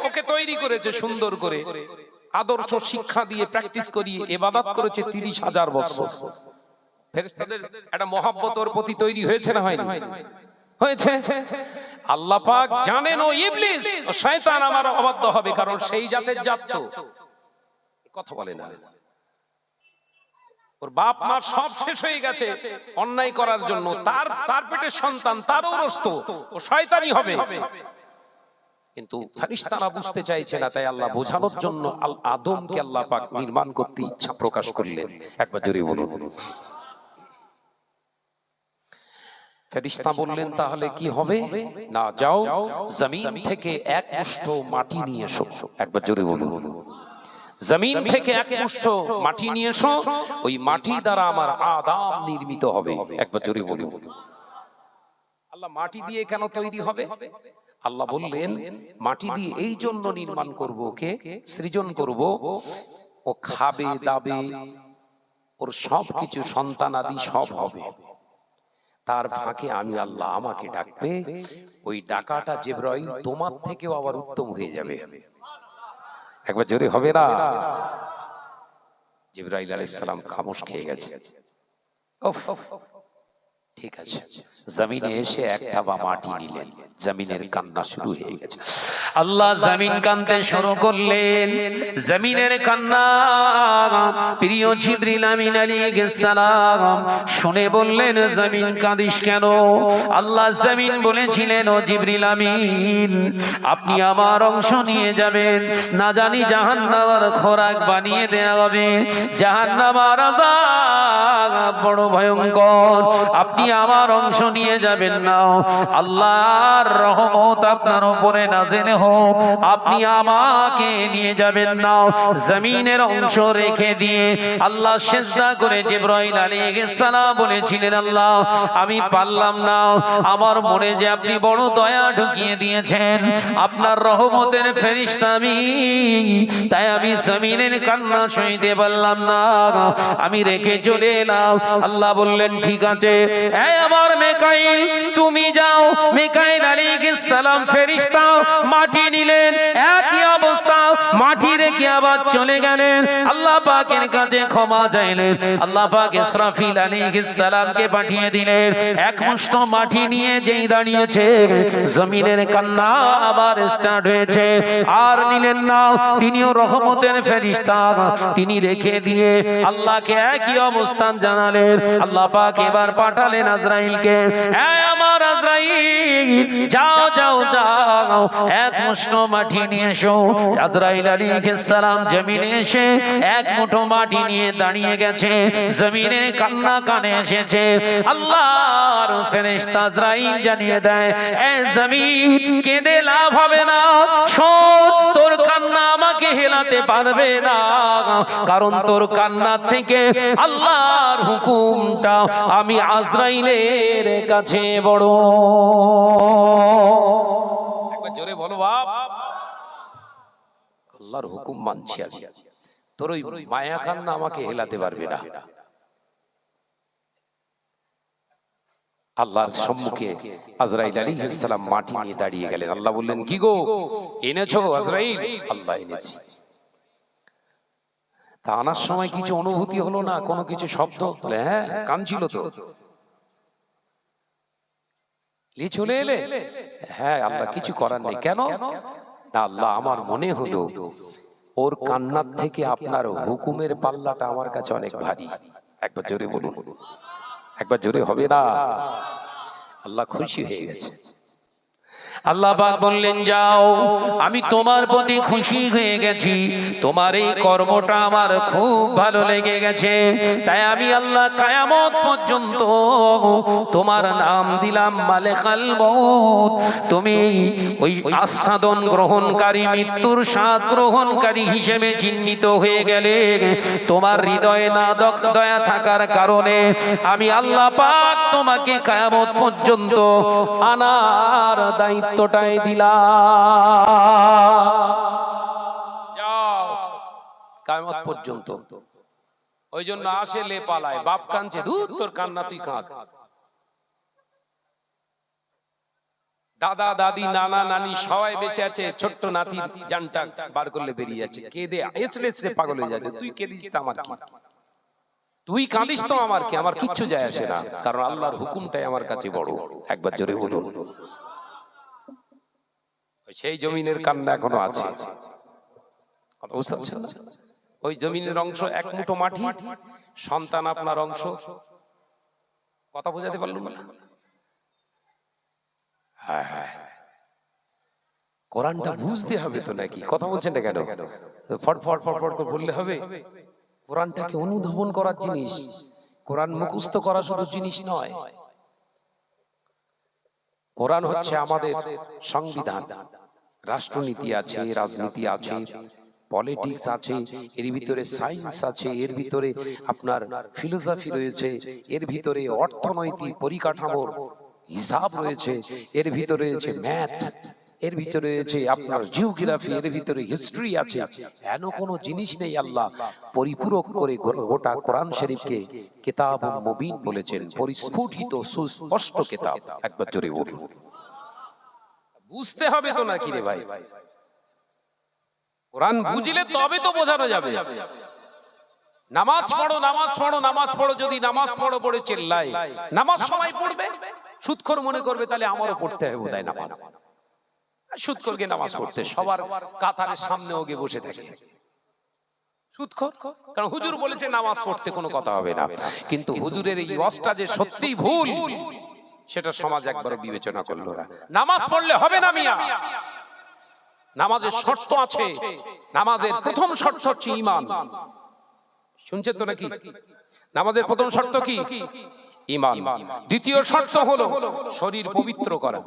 ওকে তৈরি করেছে সুন্দর করে, আদর্শ শিক্ষা দিয়ে প্র্যাকটিস করিয়ে ইবাদত করেছে 30,000 বছর। ফেরেশতাদের একটা মহব্বত ওর প্রতি তৈরি হয়েছে না হয়নি? হয়েছে। আল্লাহ পাক জানেন ও ইবলিস, ও শয়তান আমার অবাধ্য হবে, কারণ সেই জাতের জাত তো। কথা বলে না। ওর বাপ মা সব শেষ হয়ে গেছে অন্যায় করার জন্য, তার পেটের সন্তান, তার ঔরস্ত, ও শয়তানি হবে। কিন্তু ফেরেশতারা বুঝতে চাইছে না, তাই আল্লাহ বোঝানোর জন্য আদমকে আল্লাহ পাক নির্মাণ করতে ইচ্ছা প্রকাশ করলেন। একবার জোরে বলুন। ফেরেশতা বললেন, তাহলে কি হবে? না, যাও জমিন থেকে এক মুষ্ঠ মাটি নিয়ে এসো। একবার জোরে বলুন। জমিন থেকে এক মুষ্ঠ মাটি নিয়ে এসো, ওই মাটি দ্বারা আমার আদম নির্মিত হবে। একবার জোরে বলুন। আল্লাহ মাটি দিয়ে কেন তৈরি হবে? আল্লাহ বললেন, মাটি দিয়ে এই জন্য নির্মাণ করব, ওকে সৃজন করব, ও খাবে দাবে, ওর সবকিছু সন্তান আদি সব হবে। তার ফাঁকে আমি আল্লাহ আমাকে ডাকবে, ওই ডাকাটা জিবরাইল তোমার থেকেও আবার উত্তম হয়ে যাবে। একবার জোরে হবে না? জিবরাইল আলাইহিস সালাম খামোশ খেয়ে গেছে। ঠিক আছে, জমিনে এসে এক থাবা মাটি নিলেন, জমিনের কান্না শুরু হয়ে গেছে। আল্লাহ জমিন কাঁদতে শুরু করলেন। জমিনের কান্না প্রিয় জিবরিল আমিন আলাইহিস সালাম শুনে বললেন, জমিন কাঁদিস কেন? আল্লাহ জমিন বলেছিলেন, ও জিবরিল আমিন, আপনি আমার অংশ নিয়ে যাবেন, না জানি জাহান্নামের খোরাক বানিয়ে দেয়া হবে, জাহান্নামের আযাব বড় ভয়ঙ্কর, আপনি আমার অংশ নিয়ে যাবেন না। আল্লাহর রহমত আপনার উপরে নাযিল হোক, আপনি আমাকে নিয়ে যাবেন না। জমিনের অংশ রেখে দিয়ে আল্লাহ সিজদা করে জিবরাইল আলাইহিস সালাম বলেছিলেন, আল্লাহ আমি পারলাম না, আমার মনে যে আপনি বড় দয়া ঢুকিয়ে দিয়েছেন, আপনার রহমতের ফেরেশতা আমি, তাই আমি জমিনের কান্না সইতে পারলাম না, আমি রেখে চলে এলাম। আল্লাহ বললেন, ঠিক আছে, এই আমার মিকাইল তুমি যাও। মিকাইল আলাইহিস সালাম ফেরেশতা মাটি নিলেন, একই অবস্থা, মাটি রেখে আবার চলে গেলেন। আল্লাহ পাকের কাছে ক্ষমা চাইলেন। আল্লাহ পাক ইসরাফিল আলাইহিস সালামকে পাঠিয়ে দিলেন। এক মুষ্ঠ মাটি নিয়ে যেই দাঁড়িয়েছে, জমিনের কান্না আবার স্টার্ট হয়েছে। আর নিলেন না, তিনিও রহমতের ফেরেশতা, তিনি রেখে দিয়ে আল্লাহকে একই অবস্থান জানালেন। আল্লাহ পাক এবার পাঠালেন আজরাইলকে, এই আমার আজরাইল, যাও যাও যাও, এক মুষ্ঠ মাটি নিয়ে এসো। আজরাইল আলাইহিস সালাম জমিনে এসে এক মুঠো মাটি নিয়ে দাঁড়িয়ে গেছে, জমিনে কান্না কানে এসেছে। আল্লাহর ফেরেশতা আজরাইল জানিয়ে দেয়, এই জমিন কেঁদে লাভ হবে না, শোন তোর কান্না আমাকে হেলাতে পারবে না, কারণ তোর কান্না থেকে আল্লাহর হুকুমটা আমি আজরাইলের কাছে বড়। একবার জোরে বলো বাপ। আল্লাহর হুকুম মানছি আমি, তোর ওই মায়া কান্না আমাকে হেলাতে পারবে না। আল্লাহর সম্মুখে আজরাইল আলাইহিস সালাম মাটি নিয়ে দাঁড়িয়ে গেলেন। আল্লাহ বললেন, কি গো এনেছো আজরাইল? আল্লাহ এনেছি। তা আনার সময় কিছু অনুভূতি হলো না, কোনো কিছু শব্দ? হ্যাঁ, কান ছিল তো। নিয়ে চলে এলে? হ্যাঁ আল্লাহ, কিছু করার নেই। কেন? না আল্লাহ, আমার মনে হলো ওর কান্নার থেকে আপনার হুকুমের পাল্লাটা আমার কাছে অনেক ভারী। একবার জোরে বলুন, একবার জোরে হবে না? আল্লাহ খুশি হয়ে গেছে। আল্লাহ পাক বললেন, যাও, আমি তোমার প্রতি খুশি হয়ে গেছি, তোমার এই কর্মটা আমার খুব ভালো লেগে গেছে, তাই আমি আল্লাহ কিয়ামত পর্যন্ত তোমার নাম দিলাম মালিকাল মউত। তুমি ওই আস্বাদন গ্রহণকারী, মৃত্যুর স্বাদ গ্রহণকারী হিসেবে চিহ্নিত হয়ে গেলে। তোমার হৃদয়ে না দয়া থাকার কারণে আমি আল্লাহ পাক তোমাকে কিয়ামত পর্যন্ত আনার দায়িত্বটাই দিলাম। যাও কিয়ামত পর্যন্ত। ওই জন্য আসে লে পালায়, বাপ কাঁদছে, ধুর তোর কান্না তুই কাঁদ। দাদা দাদি নানা নানি সবাই বেঁচে আছে, ছোট্ট নাতির জানটা বার করলে বেরিয়ে যাচ্ছে, কেঁদে এসরে এসরে পাগল হয়ে যাচ্ছে। তুই কেঁদিস তো আমার কি, তুই কাঁদিস তো আমার কি, আমার কিচ্ছু যায় আসে না, কারণ আল্লাহর হুকুমটাই আমার কাছে বড়। একবার জোরে বলুন। সেই জমিনের কান্না এখনো আছে, কথা বুঝতে পারছেন? ওই জমিনের অংশ এক মুঠো মাটি, সন্তান আপনার অংশ। কথা বোঝাতে পারলাম না? হ্যাঁ হ্যাঁ, কোরআনটা বুঝতে হবে তো নাকি? কথা বলছেন না কেন? ফটফট ফটফট করে বললে হবে? কোরআনটাকে অনুধাবন করার জিনিস, কোরআন মুখস্থ করা শুধু জিনিস নয়। কোরআন হচ্ছে আমাদের সংবিধান, রাষ্ট্রনীতি আছে, রাজনীতি আছে, পলিটিক্স আছে, এর ভিতরে সায়েন্স আছে, এর ভিতরে আপনার ফিলোসফি রয়েছে, এর ভিতরে অর্থনৈতিক পরিকাঠামোর হিসাব রয়েছে, এর ভিতরে রয়েছে ম্যাথ, এর ভিতরে রয়েছে আপনার জিওগ্রাফি, এর ভিতরে হিস্ট্রি আছে। এমন কোনো জিনিস নেই। আল্লাহ পরিপূরক করে গোটা কোরআন শরীফকে কিতাবুম মুবিন বলেছেন, পরিস্ফুটিত সুস্পষ্ট কিতাব। একবার জোরে বলুন। বুঝতে হবে তো নাকি রে ভাই? কোরআন বুঝলে তবে তো বোঝানো যাবে। নামাজ পড়ো, নামাজ পড়ো, নামাজ পড়ো, যদি নামাজ পড়ো পড়ে চিল্লায়, নামাজ সবাই পড়বে, সুদখোর মনে করবে তাহলে আমারও পড়তে হবে বোধহয় নামাজ। সুদখোরকে নামাজ পড়তে সবার কাতারের সামনে ওকে বসে থাকে সুদখোর, কারণ হুজুর বলেছে নামাজ পড়তে কোনো কথা হবে না। কিন্তু হুজুরের এই ওয়াজটা যে সত্যিই ভুল সেটা সমাজ একবার বিবেচনা করলো না। নামাজ পড়লে হবে না মিয়া, নামাজের শর্ত আছে। নামাজের প্রথম শর্ত হচ্ছে ঈমান। শুনছেন তো নাকি? নামাজের প্রথম শর্ত কি? ঈমান। দ্বিতীয় শর্ত হলো শরীর পবিত্র করা।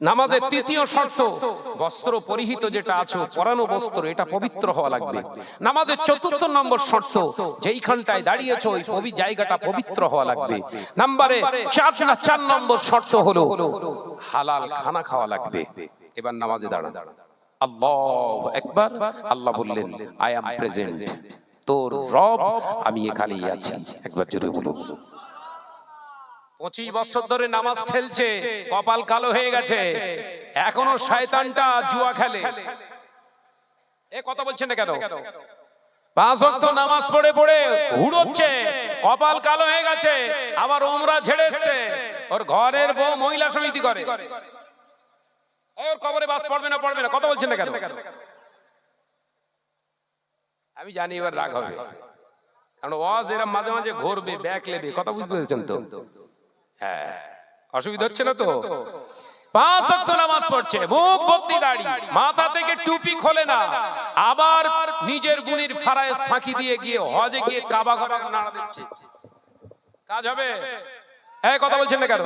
নামাজের তৃতীয় শর্ত বস্ত্র পরিহিত যেটা আছে, পরানো বস্ত্র, এটা পবিত্র হওয়া লাগবে। নামাজের চতুর্থ নম্বর শর্ত যেইখানটায় দাঁড়িয়েছো ওই জায়গাটা পবিত্র হওয়া লাগবে। নম্বরে 4 নম্বর শর্ত হলো হালাল খানা খাওয়া লাগবে। এবার নামাজে দাঁড়ান, আল্লাহু আকবার। আল্লাহ বললেন, আই অ্যাম প্রেজেন্ট, তোর রব আমি এখানেই আছি। একবার জোরে বলুন। 25 বছর ধরে নামাজ ঠেলছে, কপাল কালো হয়ে গেছে, এখনো শয়তানটা জুয়া খেলে। এ কথা বলছেন না কেন? 5 ওয়াক্ত নামাজ পড়ে পড়ে হুড়োচ্ছে, কপাল কালো হয়ে গেছে, আবার ওমরা ঝেড়ে এসছে, ওর ঘরের বউ মহিলা সমিতি করে, ওর কবরে বাস পড়বে না, পড়বে না। কথা বলছেন না কেন? আমি জানি এবার রাগ হবে, কারণ ওয়াজ এরা মাঝে মাঝে ঘুরবে, ব্যাক লেবে। কথা বুঝতে পেরেছেন তো? হ্যাঁ, অসুবিধা হচ্ছে না তো? 5 ওয়াক্ত নামাজ পড়ছে, মুখ ভর্তি দাড়ি, মাথা থেকে টুপি খোলে না, আবার নিজের গুণীর ফারায়েজ ফাঁকি দিয়ে গিয়ে হজে গিয়ে কাবা ঘরে নাড়া দিচ্ছে। কাজ হবে? হ্যাঁ, কথা বলছেন না কেন?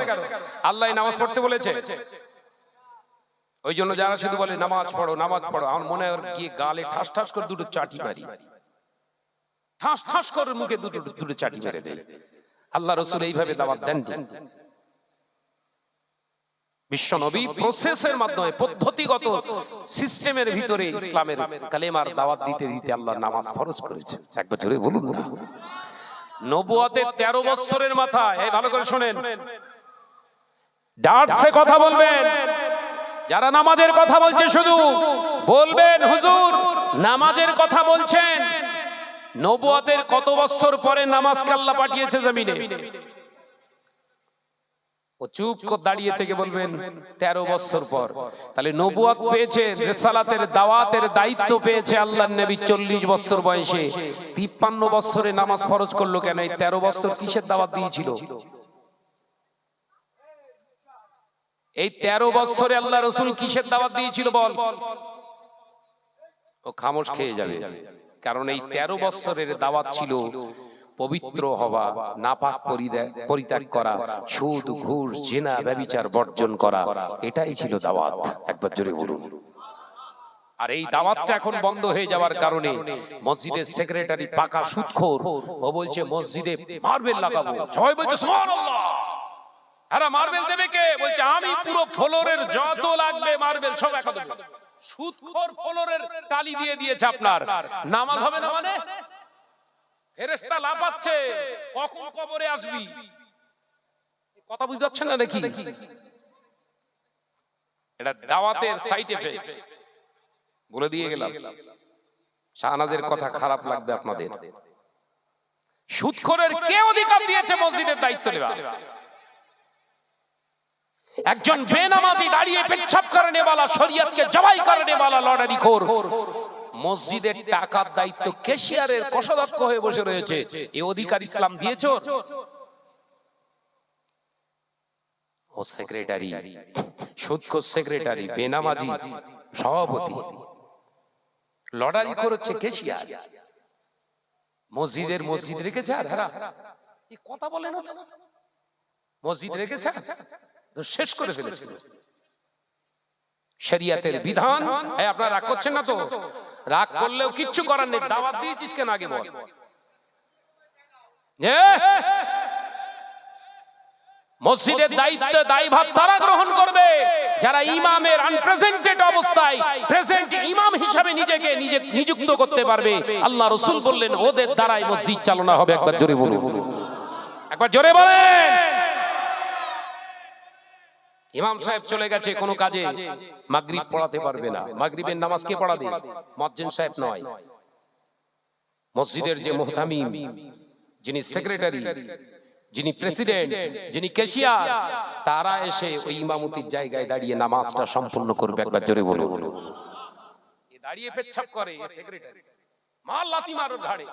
আল্লাহ নামাজ পড়তে বলেছে। ওই জন্য যারা শুধু বলে নামাজ পড়ো, নামাজ পড়ো, আমার মনে হয় গিয়ে গালে ঠাস ঠাস করে দুটো চাটি মারি, ঠাস ঠাস করে মুখে দুটো চাটি মেরে দেয়। আল্লাহ রাসূল এইভাবে দাওয়াত দেন। বিশ্ব নবী প্রসেসের মাধ্যমে, পদ্ধতিগত সিস্টেমের ভিতরে ইসলামের কালেমার দাওয়াত দিতে দিতে আল্লাহ নামাজ ফরজ করেছে। একবার জোরে বলুন না। নবুয়তের 13 বছরের মাথায়, এই ভালো করে শুনেন, ডার্সে কথা বলবেন। যারা নামাজের কথা বলছে শুধু বলবেন, হুজুর নামাজের কথা বলছেন, নবুয়তের কত বছর পরে নামাজকে আল্লাহ পাঠিয়েছে জমিনে? ও চুপ করে দাঁড়িয়ে থেকে বলবেন 13 বছর পর। তাহলে নবুয়ত পেয়েছে, রিসালাতের দাওয়াতের দায়িত্ব পেয়েছে আল্লাহর নবী 40 বছর বয়সে। 53 বছরে নামাজ ফরজ করলো কেন? এই 13 বছর কিসের দাওয়াত দিয়েছিল? এই 13 বছরে আল্লাহ রাসূল কিসের দাওয়াত দিয়েছিল বল? ও খামোশ খেয়ে যাবে, কারণ এই 13 বছরের দাওয়াত ছিল পবিত্র হওয়া, নাপাক পরিত্যাগ করা, সুদ ঘুষ জিনা ব্যভিচার বর্জন করা, এটাই ছিল দাওয়াত। একবার জোরে বলুন। আর এই দাওয়াতটা এখন বন্ধ হয়ে যাওয়ার কারণে মসজিদের সেক্রেটারি পাকা সুদখোর, ও বলছে মসজিদে মার্বেল লাগাবো। সবাই বলছে সুবহানাল্লাহ। আরে মার্বেল দেবে কে? বলছে আমি পুরো ফ্লোরের যত লাগবে মার্বেল সব একদম। সুদখোর ফ্লোরের টালি দিয়ে দিয়েছে আপনার। নামাজ হবে না মানে? ফেরেশতা লাফাচ্ছে, কখন কবরে আসবি? কথা বুঝতে পারছেন না নাকি? এটা দাওয়াতের সাইড এফেক্ট। বলে দিয়ে গেলাম, শাহনাজের কথা খারাপ লাগবে আপনাদের। সুদখোরের কে অধিকার দিয়েছে মসজিদের দায়িত্ব নেওয়া? একজন বেনামাজি দাঁড়িয়ে পেচ্ছাপ করনে वाला, শরীয়তকে জবাই করনে वाला লড়াইখোর মসজিদের টাকার দায়িত্ব ক্যাশিয়ারের কোষাধ্যক্ষ হয়ে বসে রয়েছে। এই অধিকার ইসলাম দিয়েছে? ও সেক্রেটারি, সুদখোর সেক্রেটারি, বেনামাজি সভাপতি, লড়াইখোর হচ্ছে ক্যাশিয়ার। মসজিদ রেখেছে। আর এই কথা বলে না, মসজিদ রেখেছে তো শেষ করে ফেলেছে শরিয়তের বিধান। আপনারা রাগ করছেন না তো? রাগ করলেও কিচ্ছু করার নেই। দাওয়াত দিয়েছিস কেন আগে বল। মসজিদের দায়িত্ব দায়ভার তারা গ্রহণ করবে যারা ইমামের আনপ্রেজেন্টেড অবস্থায় প্রেজেন্ট ইমাম হিসেবে নিজেকে নিযুক্ত করতে পারবে। আল্লাহ রাসূল বললেন ওদের দ্বারাই মসজিদ চালনা হবে। একবার জোরে বলুন, একবার জোরে বলেন। ইমাম সাহেব চলে গেছে কোনো কাজে, মাগরিব পড়াতে পারবে না। মাগরিবের নামাজ কে পড়াবে? মুয়াজ্জিন সাহেব নয়। মসজিদের যে মুহতামিম, যিনি সেক্রেটারি, যিনি প্রেসিডেন্ট, যিনি ক্যাশিয়ার, তারা এসে ওই ইমামতির জায়গায় দাঁড়িয়ে নামাজটা সম্পূর্ণ করবে। একবার জোরে বলুন। এ দাঁড়িয়ে পেচ্ছাপ করে, এ সেক্রেটারি মাল লাথি মারো ঘাড়ে।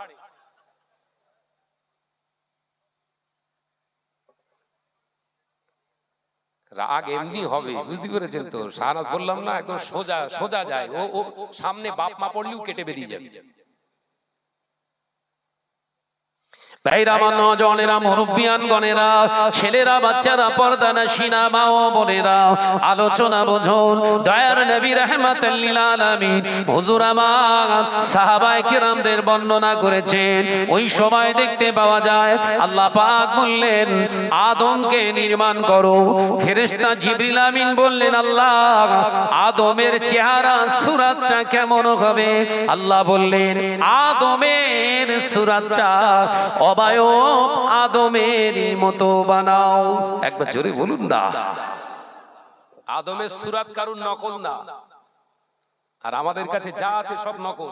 রাগ এমনি হবে, বুঝতে পেরেছেন তো? শাহনাজ বললাম না, একদম সোজা সোজা যায়। ও সামনে বাপ মা পড়লেও কেটে বেরিয়ে যাবে। ভাইরা, আমার নওজওয়ানেরা, মুরব্বিয়ান গণেরা, ছেলেরা, বাচ্চারা, পর্দানশীনা মা ও বোনেরা, আলোচনা বুঝুন। দয়ার নবী রাহমাতাল লিল আলামিন হুজুর আমার সাহাবায়ে কিরামদের বর্ণনা করেছেন। ওই সময় দেখতে পাওয়া যায় আল্লাহ পাক বললেন, আদমকে নির্মাণ করো। ফেরেশতা জিবরিল আমিন বললেন, আল্লাহ, আদমের চেহারা সূরাতটা কেমন হবে? আল্লাহ বললেন, আদমের সূরাতটা অবায়ব আদমের মতো বানাও। একবার জোরে বলুন না। আদমের সূরাত কারুর নকল না, আর আমাদের কাছে যা আছে সব নকল।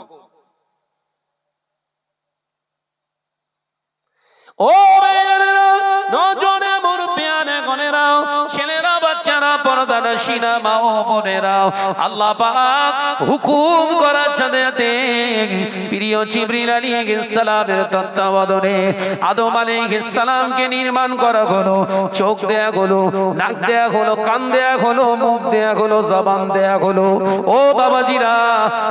ও ভাইয়েরা, নজরে মুরব্বিয়ানে গণেরা, ছেলেরা, বাচ্চারা, পর্দানশীনা মা ও বোনেরা, আল্লাহ পাক হুকুম করার সাথে সাথে প্রিয় জিবরিল আলাইহিস সালামের তত্ত্বাবধানে আদম আলাইহিস সালামকে নির্মাণ করা হলো। চোখ দেয়া হলো, নাক দেয়া হলো, কান দেয়া হলো, মুখ দেয়া হলো, জবান দেয়া হলো। ও বাবাজিরা,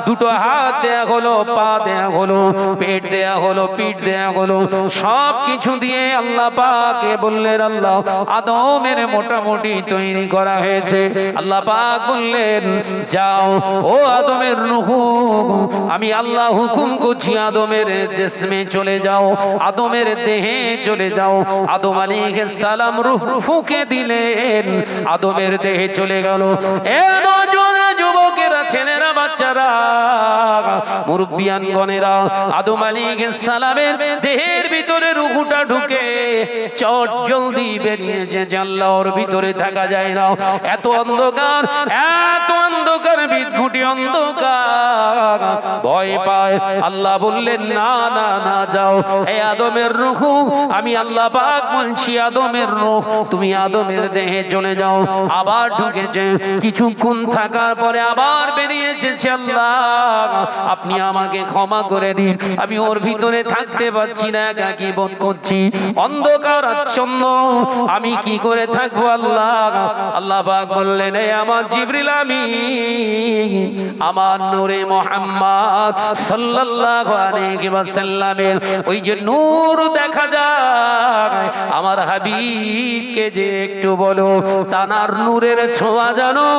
দুটো হাত দেয়া হলো, পা দেয়া হলো, পেট দেয়া হলো, পিঠ দেয়া হলো। সব কিছু দিয়ে আল্লাহ পাক বললেন, আল্লাহ, আদমের মোটামুটি তৈরি করা হয়েছে। আল্লাহ পাক বললেন, যাও ও আদমের রূহ, আমি আল্লাহ হুকুম করছি, আদমের জিসমে চলে যাও, আদমের দেহে চলে যাও। আদম আলাইহিস সালাম রূহ ফুঁকে দিলেন, আদমের দেহে চলে গেল। এ নওজোয়ান যুবকেরা, ছেলেরা, বাচ্চারা, মুরব্বিয়ান গণেরা, আদম আলাইহিস সালামের দেহের ভিতরে রূহটা ঢুকে চট জলদি বেরিয়েছে, জানলার ভিতরে থাকা যায় না। এত অন্ধকার, এত অন্ধকার, বিদঘুটি অন্ধকার, ভয় পায়। আল্লাহ বললেন, না না না, যাও। এই আদমের রূহ, আমি আল্লাহ পাক বলছি, আদমের রূহ তুমি আদমের দেহে চলে যাও। আবার ঢুকেছে, কিছুক্ষণ থাকার পরে আবার বেরিয়ে এসেছে। আল্লাহ, আপনি আমাকে ক্ষমা করে দিন, আমি ওর ভিতরে থাকতে পারছি না, একাকী বোধ করছি, অন্ধকার আচ্ছন্ন, আমি কি করে থাকবো? আল্লাহ আল্লাহ পাক বললেন, এই আমার জিবরিল আমিন, আমার নূরে মুহাম্মদ সাল্লাল্লাহু আলাইহি ওয়াসাল্লামের ওই যে নূর দেখা যায়, আমার হাবিবকে যে একটু বলো, তানার নূরের ছোঁয়া জানো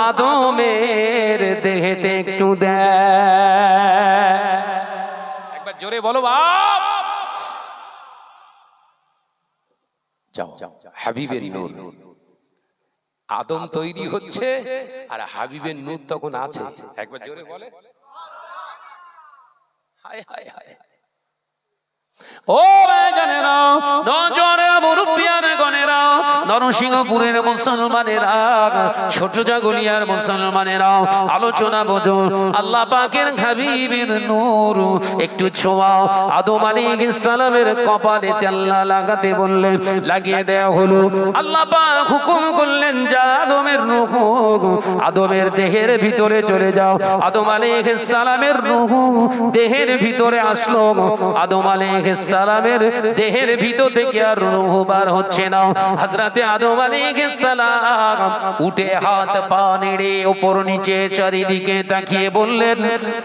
আদমের দেহেতে একটু দেয়। একবার জোরে বলো বাপ। যাও, হাবিবের নূর। আদম তৈরি হচ্ছে আর হাবিবের নূর তখন আছে। একবার জোরে বলে, হায় হায় হায়। ও ভাইজানেরা, নজরে মুরব্বিয়ান গণেরা, নরসিংহপুরের মুসলমানেরা, ছোট জাগুলিয়ার মুসলমানেরা, আলোচনা বোঝো। আল্লাহ পাকের হাবিবের নূর একটু ছোঁয়া আদম আলাইহিস সালামের কপালে আল্লাহ লাগাতে বললেন, লাগিয়ে দেয়া হলো। আল্লাহ পাক হুকুম করলেন, যা আদমের রূহ আদমের দেহের ভিতরে চলে যাও। আদম আলাইহিস সালামের রূহ দেহের ভিতরে আসলো। আদম আলাইহিস সালামের দেহের ভিতর থেকে আর রূহ বার হচ্ছে না। হযরতে আদম আলাইহিস সালাম উঠে হাত পা নেড়ে উপর নিচে চারিদিকে তাকিয়ে বললেন,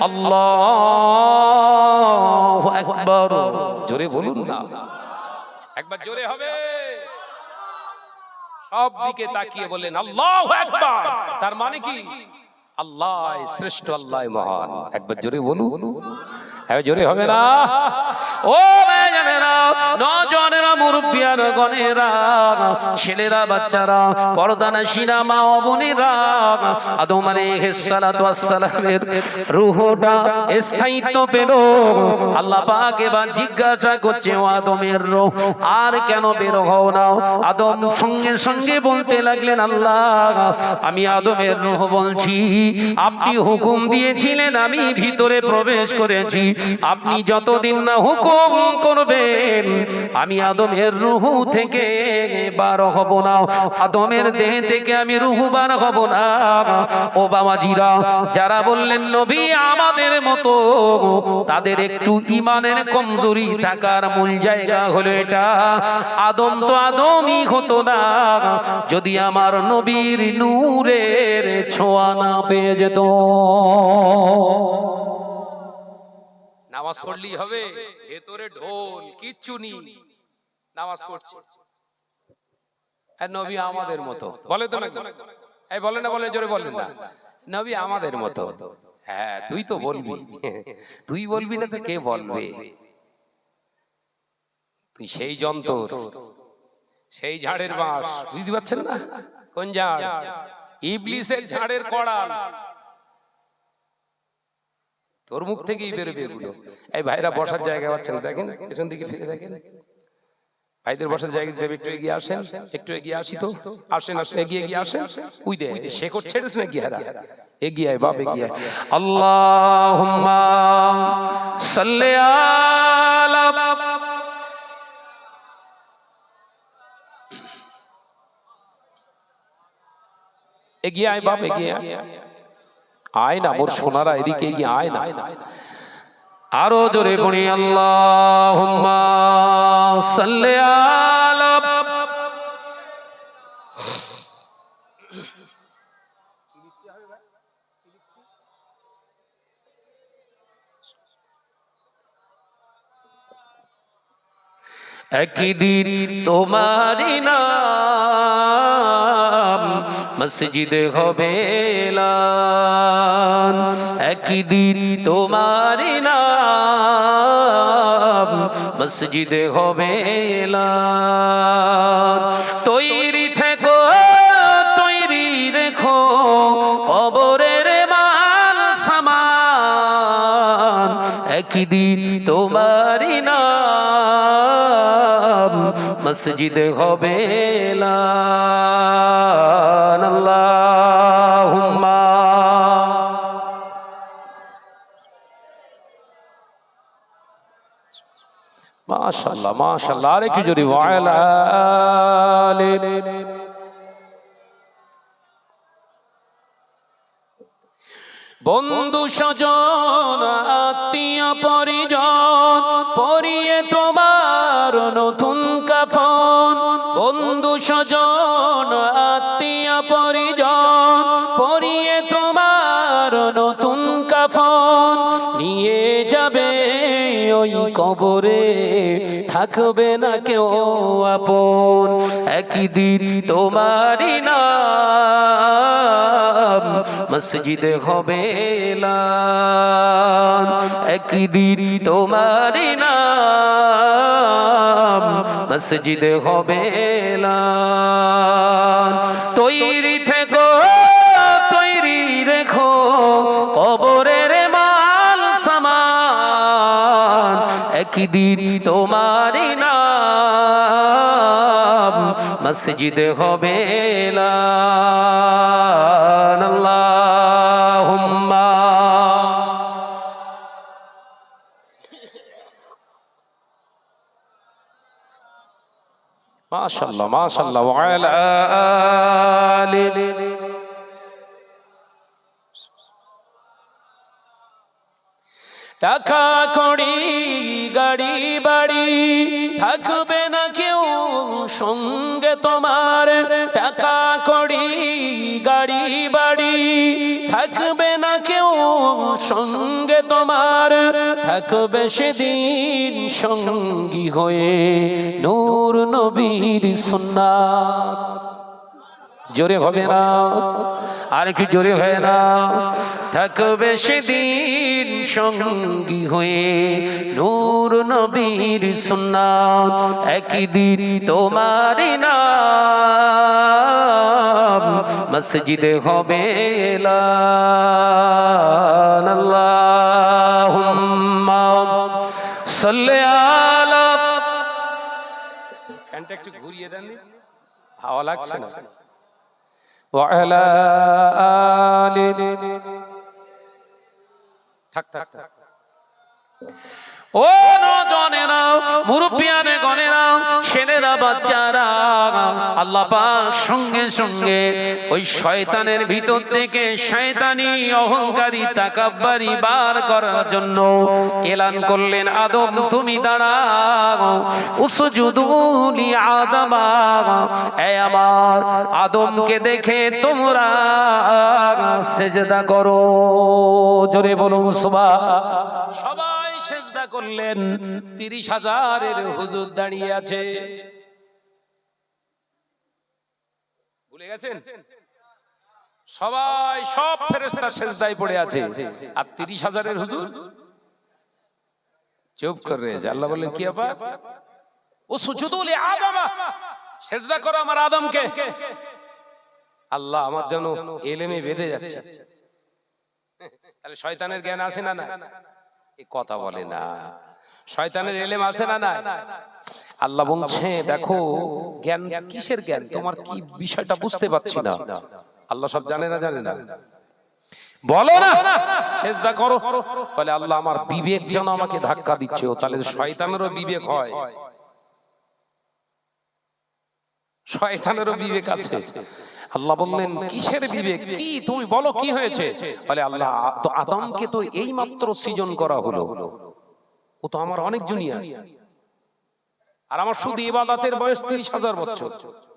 আল্লাহু আকবার। জোরে বলুন না, একবার জোরে হবে। সব দিকে তাকিয়ে বললেন, আল্লাহু আকবার। তার মানে কি? আল্লাহ শ্রেষ্ঠ, আল্লাহ মহান। একবার জোরে বলুন, জোরে হবে না? ও ভাইজানেরা, নওজওয়ানেরা, মুরব্বিয়ান গণেরা, ছেলেরা, বাচ্চারা, পর্দানাশীরা, মা ও বোনেরা, আদম আলাইহিস সালাতু ওয়াস সালামের রূহটা স্থায়িত্ব পেল। আল্লাহ পাক এবার জিজ্ঞাসা করছে, ও আদমের রূহ আর কেন বের হও না? আদম সঙ্গে সঙ্গে বলতে লাগলেন, আল্লাহ আমি আদমের রূহ বলছি, আপনি হুকুম দিয়েছিলেন, আমি ভিতরে প্রবেশ করেছি, আপনি যতদিন না হুকুম করবেন আমি আদমের রূহ থেকে বার হব না, আদমের দেহ থেকে আমি রূহ বার হব না। ও বাবাজিরা, যারা বললেন নবী আমাদের মতো, তাদের একটু ইমানের কমজোরি থাকার মূল জায়গা হলো এটা। আদম তো আদমই হতো না যদি আমার নবীর নূরের ছোঁয়া না পেয়ে যেত। নামাজ পড়লেই হবে, ভেতরে ঢোল কিচ্ছু নেই, নামাজ পড়ছে আর নবী আমাদের মতো বলে তো নাকি? এই বলে না, বলে জোরে বলেন না, নবী আমাদের মতো। হ্যাঁ তুই তো বলবি, তুই বলবি না তো কে বলবে? তুই সেই যন্তর, সেই ঝাড়ের বাঁশ, বুঝতে পারছেন না? কোন ঝাড়? ইবলিসের ঝাড়ের কড়াল, তোর মুখ থেকেই বেরোবে এগুলো। এই ভাইরা বসার জায়গা পাচ্ছেন, দেখেন পেছন দিকে ফিরে দেখেন, ভাইদের বসার জায়গা দেবে, একটু এগিয়ে আসেন, একটু এগিয়ে আসি তো, আসেন আসেন, এগিয়ে এগিয়ে আসেন। উই দে শেকড় ছেড়েছ না গিয়ারা, এগিয়ে আয় বাপ, এগিয়ে আয়। আল্লাহুম্মা সাল্লি আলা, এগিয়ে আয় বাপ, এগিয়ে আয়, আয় না মোর সোনারা, এদিকে এগিয়ে আয় না। আরো জোরে পড়ি, আল্লাহুম্মা সাল্লি আলা। একদিন তোমারি নাম মসজিদে হবে এলান, একদিন তোমারি নাম মসজিদে হবে এলান। তৈরি থেকো, তৈরি রেখো কবরের মাল সামান, একদিন তোমারি নাম মসজিদে হবে এলান। আল্লাহুম্মা মাশাআল্লাহ মাশাআল্লাহ, আর একটু জোরে ওয়ালা আলি। বন্ধু স্বজন আত্মীয় পরিজন পরিয়ে তোমার নতুন কাফন, বন্ধু স্বজন আত্মীয় পরিজন পরিয়ে তোমার নতুন কাফন, নিয়ে যাবে ওই কবরে থাকবে না কেউ আপন, একদিন তোমারি নাম মসজিদে হবে এলান, একদিন তোমারি নাম মসজিদে হবে এলান। তৈরি থেকো, তৈরি রেখো কবরের মাল সামান, একদিন তোমারি নাম মসজিদে হবে এলান। আল্লাহুম্মা মাশাআল্লাহ মাশাআল্লাহ ওয়ালা আলি। টাকা কড়ি গাড়ি বাড়ি থাকবে না কেউ সঙ্গে তোমার, টাকা কড়ি গাড়ি বাড়ি থাকবে না কেউ সঙ্গে তোমার, থাকবে সেদিন সঙ্গী হয়ে নূর নবীর সুন্নাত। জোরে হবে না, আর একটু জোরে হয় না। থাকবে সেদিন সঙ্গী হয়ে নূর নবীর সুন্নাত, একই দিন তোমার নাম মসজিদে হবে এলান। আল্লাহুম্মা সাল্লি আলা, ফ্যানটা একটু ঘুরিয়ে দেন, হাওয়া লাগছে না। وعلى آل থাক থাক থাক। ও নজনেরা, মুরব্বিয়ানে গনেরা, ছেলেরা বাচ্চারা, আল্লাহ পাক সঙ্গে সঙ্গে ওই শয়তানের ভিতর থেকে শয়তানি অহংকারী তাকাব্বারি বার করার জন্য এলান করলেন, আদম তুমি দাঁড়াও, উসজুদু লি আদমা, এই আমার আদমকে দেখে তোমরা সেজদা করো। জোরে বলুন সুবহান। সবাই সেজদা করলেন। 30,000-এর হুজুর দাঁড়িয়ে আছে। ভুলে গেছেন? সবাই, সব ফেরেশতা সেজদায় পড়ে আছে, আর 30,000-এর হুজুর চুপ করে রয়েছে। আল্লাহ বললেন কি ব্যাপার? উসজুদু লি আদমা, সেজদা করো আমার আদমকে। আল্লাহ আমার জন্য এলেমে বেঁধে যাচ্ছে। তাহলে শয়তানের জ্ঞান আছে না না? এই কথা বলে না। শয়তানের এলেম আছে না না? আল্লাহ বলছে দেখো জ্ঞান কিসের জ্ঞান, তোমার কি বিষয়টা বুঝতে পারছি না। আল্লাহ সব জানে না, জানে না? বলো না সেজদা করো, বলে আল্লাহ আমার বিবেক যেন আমাকে ধাক্কা দিচ্ছে। ও তাহলে শয়তানেরও বিবেক হয়, শয়তানেরও বিবেক আছে। আল্লাহ বললেন কিসের বিবেক, কি তুমি বলো কি হয়েছে? বলে আল্লাহ তো আদমকে তো এই মাত্র সৃজন করা হলো, ও তো আমার অনেক জুনিয়র, আর আমার শুধু ইবাদতের বয়স 30,000 বছর।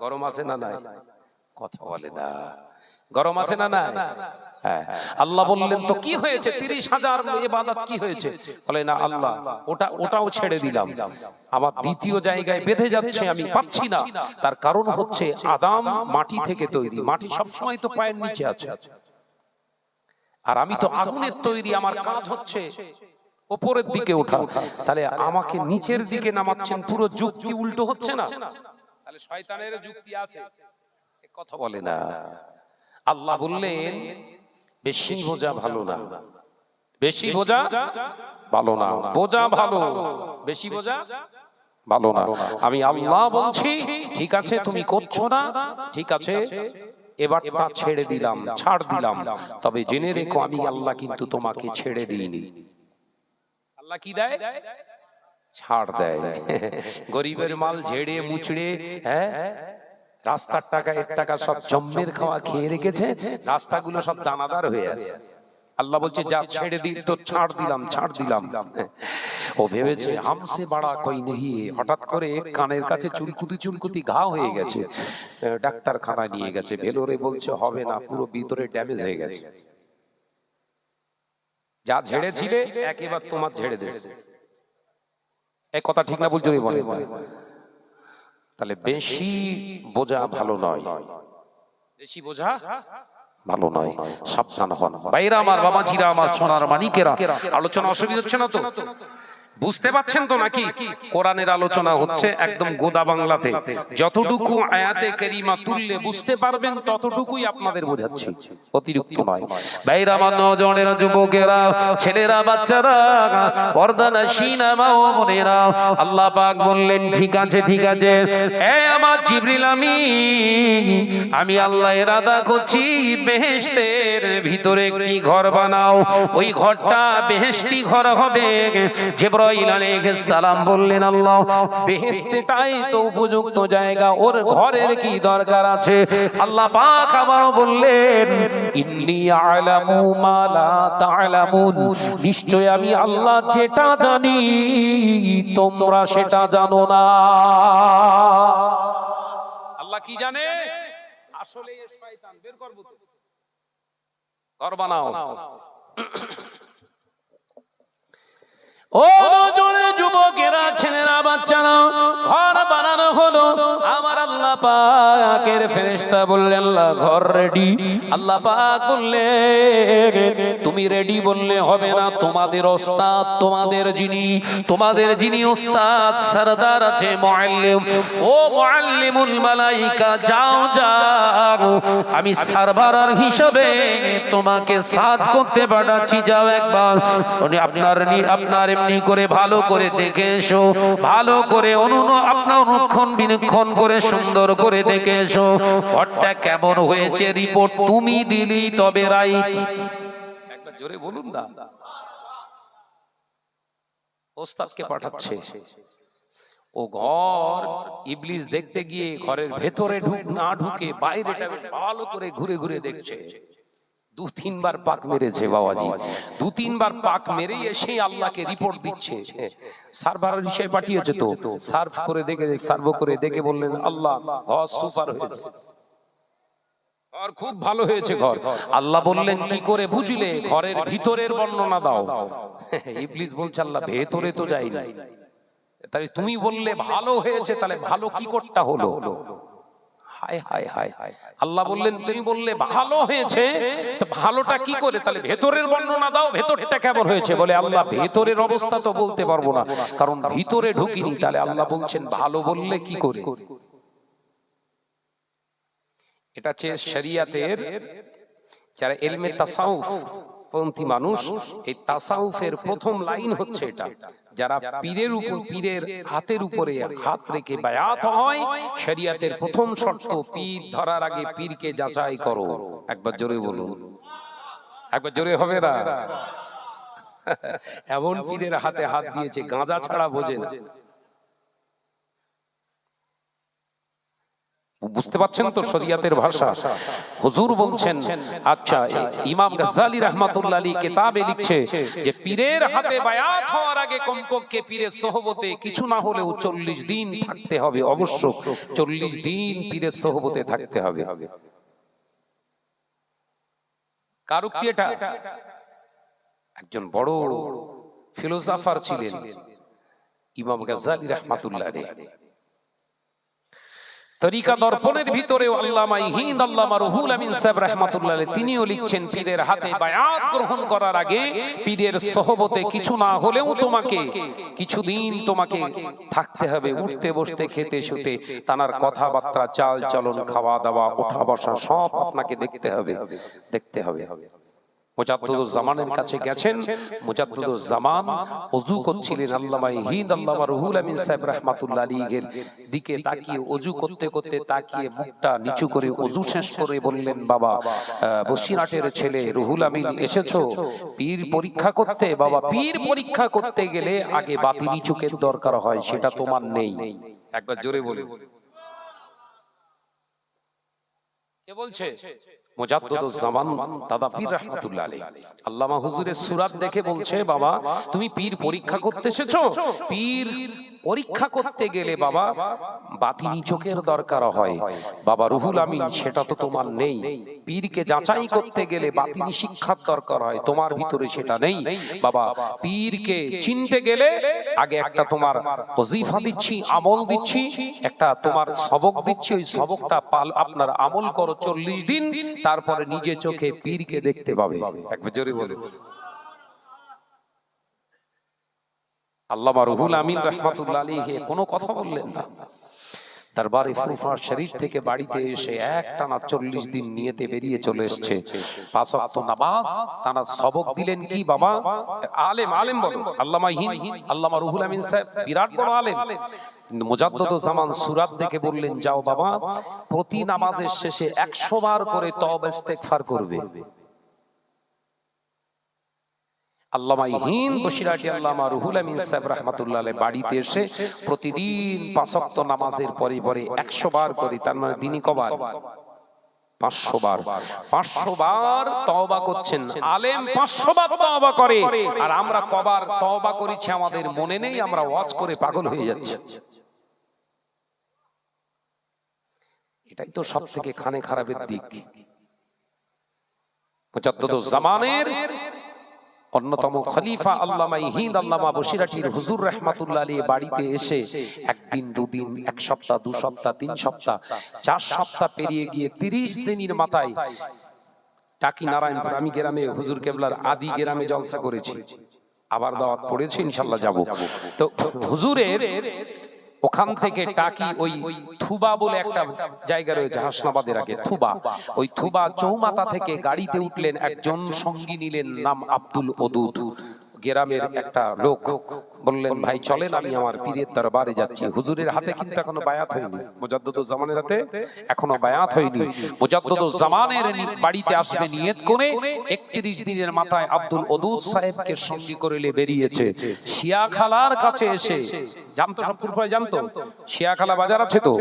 গরম আছে না নাই? কথা বলে না। গরম আছে না নাই? হ্যাঁ। আল্লাহ বললেন তো কি হয়েছে, 30,000 ইবাদত কি হয়েছে? বলে না আল্লাহ ওটাও ছেড়ে দিলাম, আমার দ্বিতীয় জায়গায় বেঁধে যাচ্ছে, আমি পাচ্ছি না। তার কারণ হচ্ছে আদম মাটি থেকে তৈরি, মাটি সবসময় তো পায়ের নিচে আছে, আর আমি তো আগুনের তৈরি, আমার কাজ হচ্ছে উপরের দিকে ওঠা। তাহলে আমাকে নিচের দিকে নামাচ্ছেন, পুরো যুক্তি উল্টো হচ্ছে না? তাহলে শয়তানের যুক্তি আছে, কথা বলে না। আল্লাহ বললেন বেশি বোঝা ভালো না, বেশি বোঝা ভালো না, বোঝা ভালো, বেশি বোঝা ভালো না। আমি আল্লাহ বলছি ঠিক আছে তুমি করছো না, ঠিক আছে এবারটা ছেড়ে দিলাম, ছাড় দিলাম, তবে জেনে রেখো আমি আল্লাহ কিন্তু তোমাকে ছেড়ে দিইনি। আল্লাহ কি দেয়? ছাড় দেয়। গরিবের মাল ঝেড়ে মুচড়ে, হ্যাঁ রাস্তার টাকা এর টাকা সব জম্মের খাওয়া খেয়ে রেখেছে, রাস্তাগুলো সব দানাদার হয়ে আছে। আল্লাহ বলছে যা ছেড়ে দিই তো, ছাড় দিলাম, ছাড় দিলাম। ও ভেবেছে হামসে বাড়া কই নেই, হঠাৎ করে কানের কাছে চুলকুতি ঘা হয়ে গেছে, ডাক্তারখানায় নিয়ে গেছে, ভেলোরে বলছে হবে না, পুরো ভিতরে ড্যামেজ হয়ে গেছে। যা ঝেড়েছিলে একেবারে তোমার ঝেড়ে দিয়েছে। এই কথা ঠিক না বলছো? বলে তাহলে বেশি বোঝা ভালো নয়, বেশি বোঝা ভালো নয়, সাবধান হন। ভাইরা আমার, বাবাজিরা আমার, সোনার মানিকেরা, আলোচনা অসুবিধা হচ্ছে না তো? বুঝতে পাচ্ছেন তো নাকি? কোরআনের আলোচনা হচ্ছে একদম গোদা বাংলাতে, যতটুকু আয়াতে কারিমা তুললে বুঝতে পারবেন ততটুকুই আপনাদের বোঝাচ্ছি, অতিরিক্ত নয়। ভাইরা আমার, নওজওয়ানেরা, যুবকেরা, ছেলেরা, বাচ্চারা, পর্দানশীনা মা ও বোনেরা, আল্লাহ পাক বললেন ঠিক আছে ঠিক আছে, এই আমার জিবরিল আমি আল্লাহ ইরাদা করছি বেহেশতের ভিতরে একটি ঘর বানাও, ওই ঘরটা বেহেশতি ঘর হবে। জিবরাইল আলাইহিস সালাম বললেন আল্লাহ বেহেশতটাই তো উপযুক্ত জায়গা, ওর ঘরের কি দরকার আছে? আল্লাহ পাক আবার বললেন ইন্নী আ'লামু মা লা তা'লামুন, নিশ্চয় আমি আল্লাহ যেটা জানি তোমরা সেটা জানো না। আল্লাহ কি জানে? আসলে এই শয়তান বের করব তো, ঘর বানাও। ও নজরে যুবকেরা, ছেলেরা, বাচ্চারা, ঘর বানানো হলো। আমার আল্লাহ আল্লাহ পাকের ফেরেশতা বললেন আল্লাহ ঘর রেডি। আল্লাহ পাক বললেন তুমি রেডি বললে হবে না, তোমাদের ওস্তাদ, তোমাদের যিনি ওস্তাদ সরদার আছে মুআল্লিম, ও মুআল্লিমুল মালাইকা যাও আমি সার্ভার হিসাবে তোমাকে সাথ করতে পাঠাচ্ছি, যাও একবার আপনার এমনি করে ভালো করে দেখে এসো, ভালো করে আপনার অনুক্ষণ বিনক্ষণ করে সুন্দর করে দেখে এসো ঘরটা কেমন হয়েছে, রিপোর্ট তুমি দিলি তবে রাইট। একবার জোরে বলুন না। ওস্তাদকে পাঠাচ্ছে, ও ঘর ইবলিস দেখতে গিয়ে ঘরের ভেতরে না ঢুকে বাইরেটা ভালো করে ঘুরে ঘুরে দেখছে। 2-3 বার পাক মেরেছে বাবাজি, 2-3 বার পাক মেরে এসে আল্লাহকে রিপোর্ট দিচ্ছে। সার্ভার হিসেবে পাঠিয়েছে, তো সার্ভ করে দেখে বললেন আল্লাহ ঘর সুপার হয়েছে, ঘর খুব ভালো হয়েছে ঘর। আল্লাহ বললেন কি করে বুঝলে, ঘরের ভিতরের বর্ণনা দাও। ইবলিস বলছে আল্লাহ ভেতরে তো যাই না, তাহলে তুমি বললে ভালো হয়েছে, তাহলে ভালো কি করতে হলো? হায় হায় হায়, আল্লাহ বললেন তুমি বললে ভালো হয়েছে, তো ভালোটা কি করে, তাহলে ভেতরের বর্ণনা দাও, ভেতরটা কেমন হয়েছে? বলে আল্লাহ ভেতরের অবস্থা তো বলতে পারবো না, কারণ ভিতরে ঢুকিনি। তাহলে আল্লাহ বলছেন ভালো বললে কি করে? এটা হচ্ছে শরিয়াতের যারা ইলমে তাসাউফ পন্থী মানুষ, এই তাসাউফের প্রথম লাইন হচ্ছে এটা। যারা পীরের হাতের উপরে হাত রেখে বায়াত হয়, শরিয়াতের প্রথম শর্ত পীর ধরার আগে পীরকে যাচাই করো। একবার জোরে বলুন, একবার জোরে হবে না? এমন পীরের হাতে হাত দিয়েছে গাঁজা ছাড়া বোঝে না। বুঝতে পাচ্ছেন তো শরিয়াতের ভাষা? হুজুর বলছেন, আচ্ছা ইমাম গাজ্জালী রাহমাতুল্লাহ আলাইহি কিতাবে লিখছে যে পীরের হাতে বায়াত হওয়ার আগে কমপক্ষে পীরের সোহবতে কিছু না হলেও 40 দিন থাকতে হবে, অবশ্য 40 দিন পীরের সোহবতে থাকতে হবে। কার উক্তি এটা? একজন বড় ফিলোসোফার ছিলেন ইমাম গাজ্জালী রাহমাতুল্লাহ আলাইহি। তরিকা দর্পণের ভিতরেও আল্লামা হিন্দ আল্লামা রুহুল আমিন সাহেব রাহমাতুল্লাহ আলাইহি তিনিও লিখছেন পীরের হাতে বায়াত গ্রহণ করার আগে পীরের সোহবতে কিছু না হলেও তোমাকে কিছুদিন তোমাকে থাকতে হবে, উঠতে বসতে খেতে শুতে তানার কথাবার্তা চাল চলন খাওয়া দাওয়া ওঠা বসা সব আপনাকে দেখতে হবে। মুজাদ্দিদুজ জামানের কাছে গেছেন, মুজাদ্দিদুজ জামান ওযু করছিলেন, আল্লামা হিন্দ আল্লামা রুহুল আমিন সাহেব রাহমাতুল্লাহ আলাইহির দিকে তাকিয়ে ওযু করতে করতে তাকিয়ে মুখটা নিচু করে ওযু শেষ করে বললেন, বাবা বসিরহাটের ছেলে রুহুল আমিন এসেছো পীর পরীক্ষা করতে? বাবা পীর পরীক্ষা করতে গেলে আগে বাতিনি চোখের দরকার হয়, সেটা তোমার নেই। একবার জোরে বলুন। কে বলছে? মুজাদ্দিদুজ জামান দাদা পীর রাহমাতুল্লাহ আলাইহি। আল্লামা হুজুরের সূরাত দেখে বলছে, বাবা তুমি পীর পরীক্ষা করতে এসেছো? পীর পরীক্ষা করতে গেলে বাবা বাতিনি চোখের দরকার হয়, বাবা রুহুল আমিন সেটা তো তোমার নেই। পীরকে যাচাই করতে গেলে বাতিনি শিক্ষার দরকার হয়, তোমার ভিতরে সেটা নেই। বাবা পীরকে চিনতে গেলে আগে একটা তোমার ওজিফা দিচ্ছি, আমল দিচ্ছি, একটা তোমার সবক দিচ্ছি, ওই সবকটা আপনার আমল করো 40 দিন, তারপরে নিজে চোখে পীরকে দেখতে পাবে। একবার জোরে বলে। আল্লামা রুহুল আমিন রাহমাতুল্লাহ আলাইহি কোনো কথা বললেন না। দরবারে ফুরফুরা শরীফ থেকে বাড়িতে এসে একটানা 40 দিন নিয়তে বেরিয়ে চলে এসেছে। 5 ওয়াক্ত নামাজ তারা সবক দিলেন কি বাবা? আলেম বলো, আল্লামা আল্লামা রুহুল আমিন সাহেব বিরাট বড় আলেম। মুজাদ্দিদুজ জামান সূরাত দেখে বললেন, যাও বাবা প্রতি নামাজের শেষে 100 বার করে তওবা ইস্তেগফার করবে। আল্লামা হিন্দ বসিরহাটি আল্লামা রুহুল আমিন সাহেব রাহমাতুল্লাহ আলাইহি বাড়িতে এসে প্রতিদিন 5 ওয়াক্ত নামাজের পরে পরে 100 বার করে, তার মানে দিনই কবার? 500 বার। 500 বার তওবা করছেন আলেম, 500 বার তওবা করে। আর আমরা কবার তওবা করেছি আমাদের মনে নেই, আমরা ওয়াজ করে পাগল হয়ে যাচ্ছি। এটাই তো সবথেকে খানে খারাপের দিক। মুজাদ্দিদুজ জামানের অন্যতম খলিফা আল্লামা হিন্দ আল্লামা বসিরাটির হুজুর রাহমাতুল্লাহ আলাইহি বাড়িতে এসে একদিন দুদিন এক সপ্তাহ 2 সপ্তাহ 3 সপ্তাহ 4 সপ্তাহ পেরিয়ে গিয়ে 30 দিনের মাথায় টাকি নারায়ণপুর, আমি গ্রামে হুজুর কেবলার আদি গ্রামে জলসা করেছি, আবার দাওয়াত পড়েছি, ইনশাআল্লাহ যাব। তো হুজুরের ওখান থেকে টাকি ওই থুবা বলে একটা জায়গা রয়েছে হাসনাবাদের আগে, থুবা, ওই থুবা চৌমাথা থেকে গাড়িতে উঠলেন, একজন সঙ্গী নিলেন, নাম আব্দুল ওদুদ, গ্রামের একটা লোক। বললেন ভাই চলেন, আমি আমার পীরের দরবারে যাচ্ছি। হুজুরের হাতে কিন্তু এখনো বায়াত হয়নি, মুজাদ্দুদুজ জামানের হাতে এখনো বায়াত হয়নি। মুজাদ্দুদুজ জামানের বাড়িতে আসবে নিয়ত করে 31 দিনের মাথায় আব্দুল ওদুদ সাহেবকে সঙ্গী করে বেরিয়েছে। শিয়াখালার কাছে এসে, জানতো সব পুরপুরায় জানতো, শিয়াখালা বাজার আছে তো,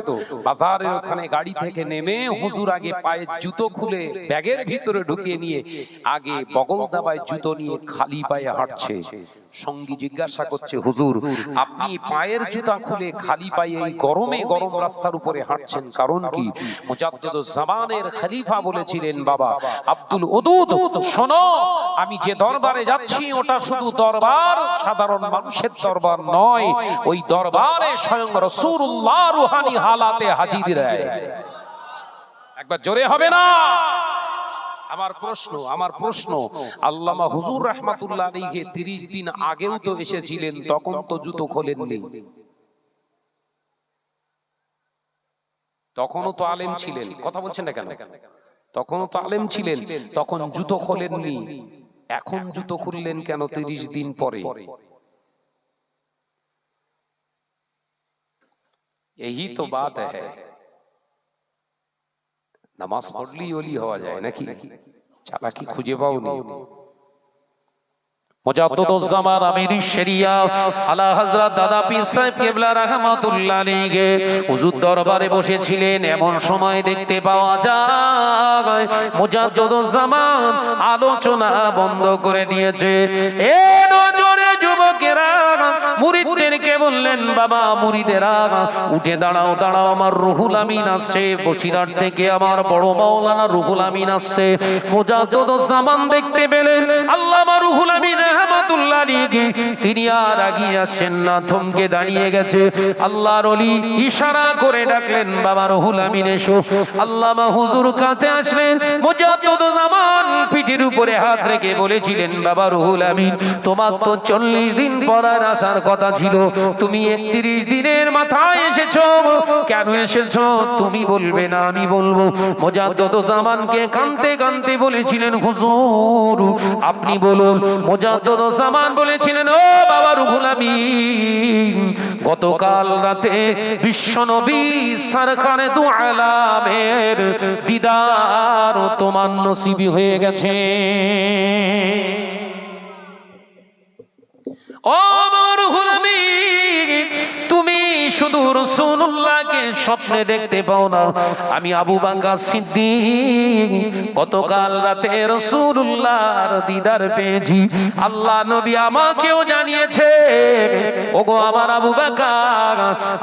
বাজারের ওখানে গাড়ি থেকে নেমে হুজুর আগে পায়ের জুতো খুলে ব্যাগের ভিতরে ঢুকিয়ে নিয়ে আগে বগল দাবায় জুতো নিয়ে খালি পায়ে হাঁটছে। সঙ্গী জিজ্ঞাসা করছে, হুজুর আপনি পায়ের জুতা খুলে খালি পায়ে এই গরমে গরম রাস্তার উপরে হাঁটছেন, কারণ কি? মুজাদ্দিদুজ জামানের খলিফা বলেছিলেন, বাবা আব্দুল ওদুদ শোনো, আমি যে দরবারে যাচ্ছি ওটা শুধু দরবার, সাধারণ মানুষের দরবার নয়, ওই দরবারে স্বয়ং রাসূলুল্লাহ রুহানি হালাতে হাজির দেয়। একবার জোরে হবে না? আমার প্রশ্ন আল্লামা হুজুর রাহমাতুল্লাহ আলাইহি 30 দিন আগেও তো এসেছিলেন, তখন তো জুতো খোলেননি, তখনও তো আলেম ছিলেন, কথা বলছেন না কেন? তখনও তো আলেম ছিলেন, তখন জুতো খোলেননি, এখন জুতো খুললেন কেন 30 দিন পরে? यही तो बात है। নামাজ পড়লেই ওলি হওয়া যায় নাকি? চালাকি খুঁজে পাওনি। মুজাদ্দিদুজ জামান আমির শরিয়া আলা হযরত দাদা পীর সাহেব কিবলা রাহমাতুল্লাহ আলাইহি হুজুর দরবারে বসেছিলেন। এমন সময় দেখতে পাওয়া যায় মুজাদ্দিদুজ জামান আলোচনা বন্ধ করে দিয়েছে। এ নজরে যুবকেরা মুরিদদেরকে বললেন, বাবা মুরিদেরা উঠে দাঁড়াও, দাঁড়াও, আমার রুহুল আমিন আসছে বসিরহাট থেকে, আমার বড় মাওলানা রুহুল আমিন আসছে। মুজাদ্দিদুজ জামান দেখতে পেলেন আল্লামা রুহুল আমিন রাহমাতুল্লাহ আলাইহি তিনি আর আগিয়ে আসেন না, থমকে দাঁড়িয়ে গেছে। আল্লাহর ওলি ইশারা করে ডাকলেন, বাবা রুহুল আমিন এসো। আল্লামা হুজুর কাছে আসলেন। মুজাদ্দিদুজ জামান পিঠের উপরে হাত রেখে বলেছিলেন, বাবা রুহুল আমিন তোমার তো 40 দিন পর আসার কথা ছিল, তুমি 31 দিনের মাথায় এসেছো, কেন এসেছো তুমি বলবে না আমি বলবো? মুজাদ্দিদুজ জামানকে কাঁদতে কাঁদতে বলেছিলেন, হুজুর আপনি বলুন। মুজাদ্দিদুজ জামান বলেছিলেন, ও বাবা রুহুল আমিন গতকাল রাতে বিশ্বনবী সরকারে দু আলামের দিদার তোমার নসিবি হয়ে গেছে। ও রুহুল আমিন তুমি শুধু রাসূলুল্লাহকে স্বপ্নে দেখতে পাও না, আমি আবু বকর সিদ্দিক গতকাল রাতে রাসূলুল্লাহর দিদার পেয়েছি। আল্লাহ নবী আমাকেও জানিয়েছে, ওগো আমার আবু বকর,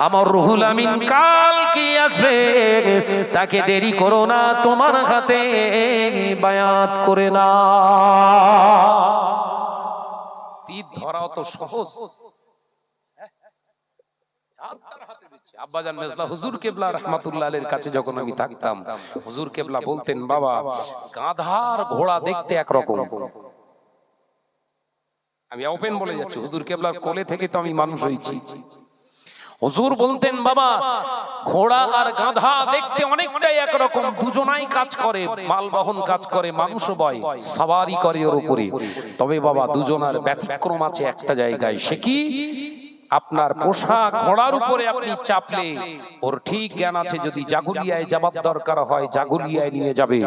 আমার রুহুল আমিন কাল কি আসবে, তাকে দেরি করো না, তোমার হাতে বায়াত করে না। পীর ধরাও তো সহজ। আব্বাজান মেজলা হুজুর কেবলা রাহমাতুল্লাহ আলাইহির কাছে যখন আমি থাকতাম, হুজুর কেবলা বলতেন, বাবা গাধার ঘোড়া দেখতে একরকম। আমি ওপেন বলে যাচ্ছি, হুজুর কেবলার কোলে থেকে তো আমি মানুষ হয়েছি। হুজুর বলতেন, বাবা ঘোড়া আর গাধা দেখতে অনেকটাই একরকম, দুজনাই কাজ করে, মালবহন কাজ করে, মানুষও বয়, সওয়ারি করে ওর উপরে। তবে বাবা দুজনার ব্যতিক্রম আছে একটা জায়গায়, সে কি? আপনার পোষা ঘোড়ার উপরে আপনি চাপলে ওর ঠিক জ্ঞান আছে, যদি জাগুলিয়ায় যাবার দরকার হয় জাগুলিয়ায় নিয়ে যাবে,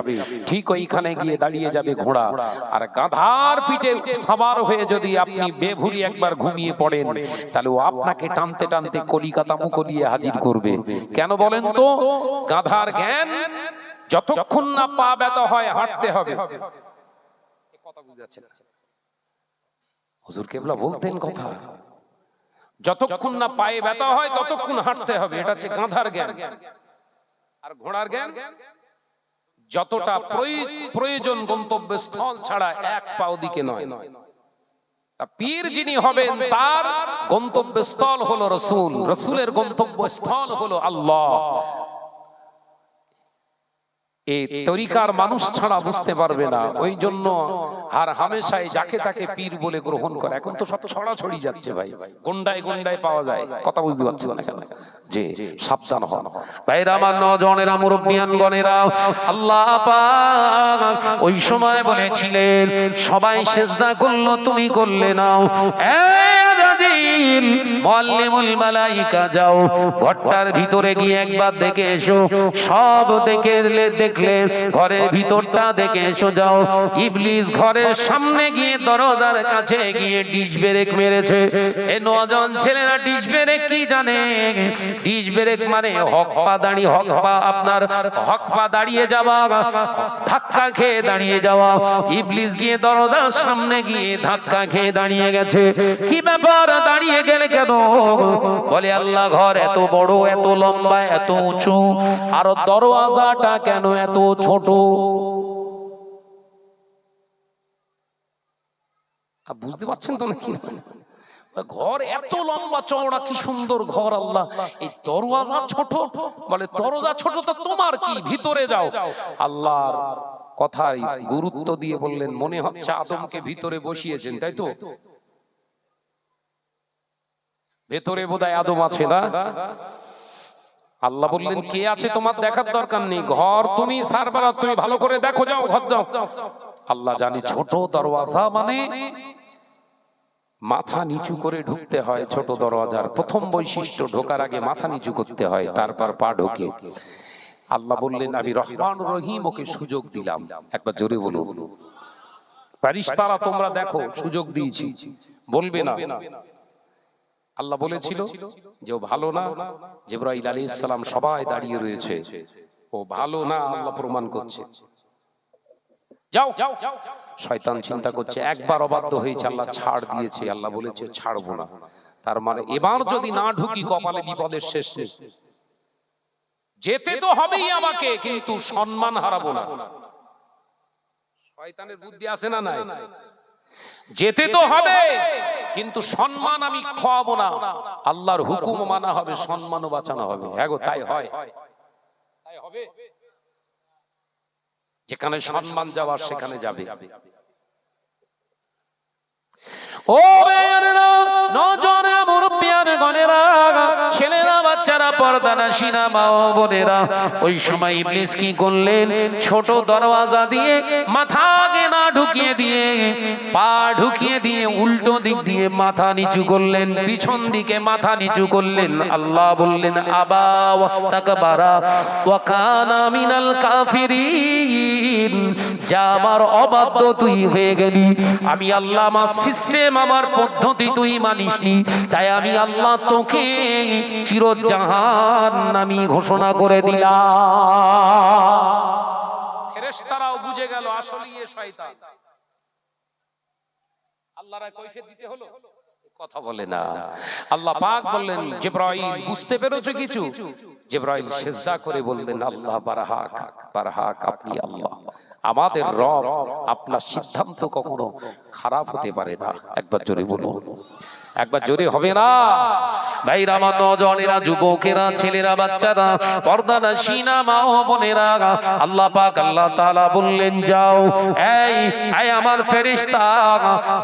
ঠিক ওইখানে গিয়ে দাঁড়িয়ে যাবে ঘোড়া। আর গাধার পিঠে সওয়ার হয়ে যদি আপনি বেভুলি একবার ঘুমিয়ে পড়েন, তাহলে ও আপনাকে টানতে টানতে কলিকাতা মুকলিয়ে হাজির করবে। কেন বলেন তো? গাধার জ্ঞান যতক্ষণ না পা ব্যথা হয় হাঁটতে হবে। কথা বুঝাচ্ছেন? হুজুর কেবলা বলতেন কথা, যতক্ষণ না পায়ে ব্যথা হয় ততক্ষণ হাঁটতে হবে, এটা হচ্ছে গাধার জ্ঞান। আর ঘোড়ার জ্ঞান যতটা প্রয়োজন গন্তব্যস্থল ছাড়া এক পাও দিকে নয়। পীর যিনি হবেন তার গন্তব্যস্থল হলো রাসূল, রাসূলের গন্তব্যস্থল হলো আল্লাহ। এই তরিকার মানুষ ছাড়া বুঝতে পারবে না, ওই জন্য আর হামেশাই যাকে তাকে পীর বলে গ্রহণ করে। এখন তো সব ছড়াছড়ি যাচ্ছে ভাই, গন্ডায় গন্ডায় পাওয়া যায়, কথা বুঝতে পারছেন না কেন? যে সাবধান হন ভাইরা, আমার নজনেরা, মুরব্বিয়ান গণেরা, আল্লাহ পাক ওই সময় বলেছিলেন সবাই সিজদা করলো, তুমি করলে নাও। মুআল্লিমুল মালাইকা যাও ঘরটার ভিতরে গিয়ে একবার দেখে এসো, সব দেখলে ঘরের ভিতরটা দেখে এসো যাও। ইবলিস ঘরের সামনে গিয়ে দরজার কাছে গিয়ে ডিশ ব্রেক মেরেছে। এই নজন ছেলেরা ডিশ ব্রেক কি জানে? ডিশ ব্রেক মানে হক পা দাঁড়িয়ে, হক পা আপনার হক পা দাঁড়িয়ে যাওয়া, ধাক্কা খেয়ে দাঁড়িয়ে যাওয়া। ইবলিস গিয়ে দরজার সামনে গিয়ে ধাক্কা খেয়ে দাঁড়িয়ে গেছে। কি ব্যাপার, দাঁড়িয়ে গেলে কেন? বলে আল্লাহ ঘর এত বড়, এত লম্বা, এত উঁচু, আর দরওয়াজাটা কেন এত ছোট? বুঝতে পারছেন তো নাকি? ঘর এত লম্বা চওড়া, কি সুন্দর ঘর, আল্লাহ এই দরওয়াজা ছোট। বলে দরজা ছোট তো তোমার কি, ভিতরে যাও। আল্লাহর কথাই গুরুত্ব দিয়ে বললেন, মনে হচ্ছে আদমকে ভিতরে বসিয়েছেন, তাই তো? ভেতরে বোধহয় আদম আছে না? আল্লাহ বললেন কে আছে তোমার দেখার দরকার নেই, ঘর তুমি সারবারা, তুমি ভালো করে দেখো, যাও ঘর যাও। আল্লাহ জানে ছোট দরওয়াজা মানে মাথা নিচু করে ঢুকতে হয়। ছোট দরওয়াজার প্রথম বৈশিষ্ট্য, ঢোকার আগে মাথা নিচু করতে হয়, তারপর পা ঢোকে। আল্লাহ বললেন আমি রহমান রহিম, ওকে সুযোগ দিলাম। একবার জোরে বলুন। ফেরেশতারা তোমরা দেখো সুযোগ দিয়েছি, বলবে না। আল্লাহ বলেছিল যে ও ভালো না, জিবরাইল আলাইহিস সালাম সবাই দাঁড়িয়ে রয়েছে, ও ভালো না, আল্লাহ প্রমাণ করছে। যাও। শয়তান চিন্তা করছে একবার অবাধ্য হয়েছে, আল্লাহ ছাড় দিয়েছে, আল্লাহ বলেছে ছাড়বো না, তার মানে এবার যদি না ঢুকি কপালে বিপদের শেষ নেই। যেতে তো হবেই আমাকে, কিন্তু সম্মান হারাবো না। শয়তানের বুদ্ধি আছে না নাই? যেতে তো হবে, কিন্তু সম্মান আমি খোয়াবো না। আল্লাহর হুকুম মানা হবে, সম্মানও বাঁচানো হবে। হ্যাঁ গো, তাই হয়, তাই হবে। যেখানে সম্মান যাওয়ার সেখানে যাবে। ও বেয়ারেরা, নজনেরা, মুরব্বিয়ান গণেরা, ছেলেরা, বাচ্চারা, পর্দানাশীরা, মা ও বোনেরা, ওই সময় ইবলিস কি করলেন? ছোট দরওয়াজা দিয়ে মাথা আগে না ঢুকিয়ে দিয়ে, পা ঢুকিয়ে দিয়ে উল্টো দিক দিয়ে মাথা নিচু করলেন, পিছন দিকে মাথা নিচু করলেন। আল্লাহ বললেন আবা ওয়াস্তাকবারা ওয়া কানা মিনাল কাফিরিন, যা আমার অবাধ্য তুই হয়ে গেলি। আমি আল্লাহ, আমার সিস্টেম, আমার পদ্ধতি তুই মানিসনি, তাই আমি আল্লাহ তোকে চিরজাহান্নামী ঘোষণা করে দিলাম। ফেরেশতারাও বুঝে গেল আসলে এ শয়তান। আল্লাহর কৈফিয়ত দিতে হলো, কথা বলে না। আল্লাহ পাক বললেন জিবরাইল, বুঝতে পেরেছো কিছু? জিবরাইল সিজদা করে বললেন আল্লাহ বারহাক, বারহাক, আপনি আল্লাহ, আমাদের রব, আপনার সিদ্ধান্ত কখনো খারাপ হতে পারে না। একবার জোরে বলুন, একবার জোরে হবে না? ভাইরা, আমার নজনেরা, যুবকেরা, ছেলেরা, বাচ্চারা, পর্দানাশীনা, মা ও বোনেরা, আল্লাহ পাক আল্লাহ তাআলা বললেন যাও, এই আমার ফেরেশতা,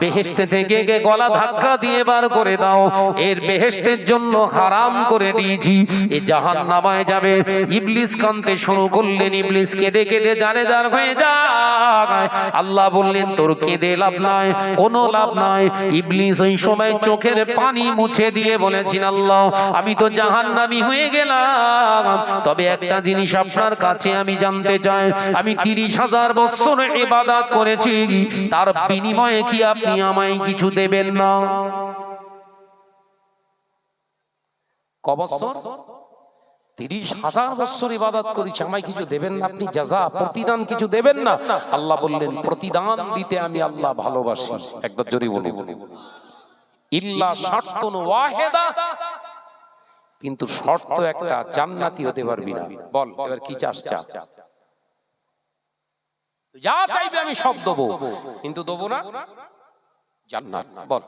বেহেশত থেকে গলা ধাক্কা দিয়ে বার করে দাও। এর বেহেশতের জন্য হারাম করে দিয়েছি, এ জাহান্নামায় যাবে। ইবলিস কাঁদতে শুরু করলেন, ইবলিস কেঁদে কেঁদে জানেদার হয়ে যায়। আল্লাহ বললেন তোর কেঁদে লাভ নাই, কোনো লাভ নাই। ইবলিস ওই সময় চোখের পানি মুছে দিয়ে বলেছেন আল্লাহ, আমি তো জাহান্নামী হয়ে গেলাম, তবে একটা জিনিস আপনার কাছে আমি জানতে চাই, আমি 30,000 বছর ইবাদত করেছি, তার বিনিময়ে কি আপনি আমায় কিছু দেবেন না? ক বছর? 30,000 বছর ইবাদত করেছি, আমায় কিছু দেবেন না? আপনি জাযা, প্রতিদান কিছু দেবেন না? আল্লাহ বললেন প্রতিদান দিতে আমি আল্লাহ ভালোবাসি। একবার জোরে বলুন, ইল্লা শারতুন ওয়াহিদা, কিন্তু শর্ত একটা, জান্নাতি হতে পারবি না। বল এবার কি চাস চা, যা চাইবে আমি সব দেবো, কিন্তু দেবো না জান্নাত। বল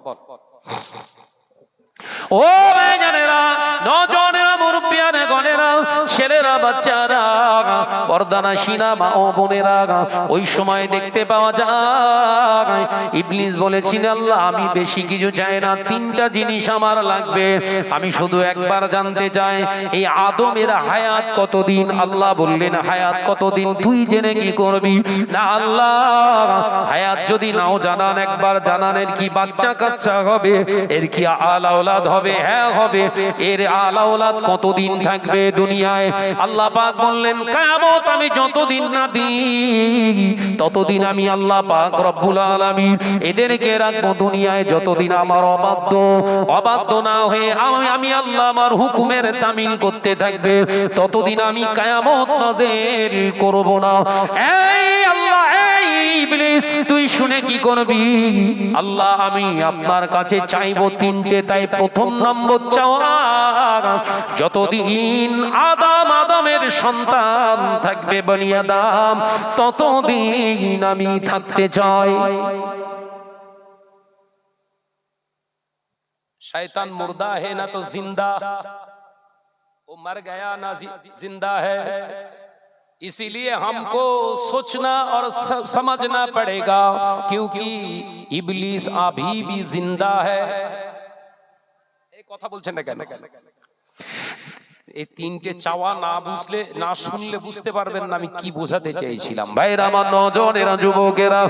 ও ভাইজানেরা, নজনেরা, মুরব্বিয়ানে গনেরা, ছেলেরা, বাচ্চারা, পর্দানাশীনা মা ও বোনেরা, ওই সময় দেখতে পাওয়া যায় ইবলিস বলেছিল, আল্লাহ আমি বেশি কিছু চাই না, তিনটা জিনিস আমার লাগবে, আমি শুধু একবার জানতে চাই এই আদমের হায়াত কতদিন। আল্লাহ বললেন, হায়াত কতদিন তুই জেনে কি করবি? না আল্লাহ, হায়াত যদি নাও জানান, একবার জানানের কি বাচ্চা কাচ্চা হবে, এর কি আলাওলাদ হবে? হ্যাঁ হবে। এর আলাওলাদ কতদিন থাকবে দুনিয়ায়? আল্লাহ পাক বললেন, কিয়ামত আমি যতদিন না দিই ততদিন আমি আল্লাহ পাক রব্বুল আলামিন এদেরকে রাখবো দুনিয়ায়, যতদিন আমার অবাধ্য না হয়ে আমি আল্লাহ আমার হুকুমের তামিল করতে থাকবে, ততদিন আমি কিয়ামত নাযিল করব না। এই আল্লাহ, এই ইবলিস, তুই শুনে কি করবি? আল্লাহ আমি আপনার কাছে চাইবো তিনটে, তাই প্রথম নম্বর চাওয়া, যতদিন আদমের সন্তান থাকবে বনি আদম, ততদিন আমি থাকতে চাই। शैतान मुर्दा है ना तो जिंदा, वो मर गया ना जिंदा है, इसीलिए हमको सोचना और समझना पड़ेगा, क्योंकि इब्लीस अभी भी जिंदा है। एक কথা বলছেন না কেন? এই তিনটে চাওয়া না বুঝলে, না শুনলে বুঝতে পারবেন না আমি কি বোঝাতে চাইছিলাম। ভাইরা আমার, নজনেরা, যুবকেরা,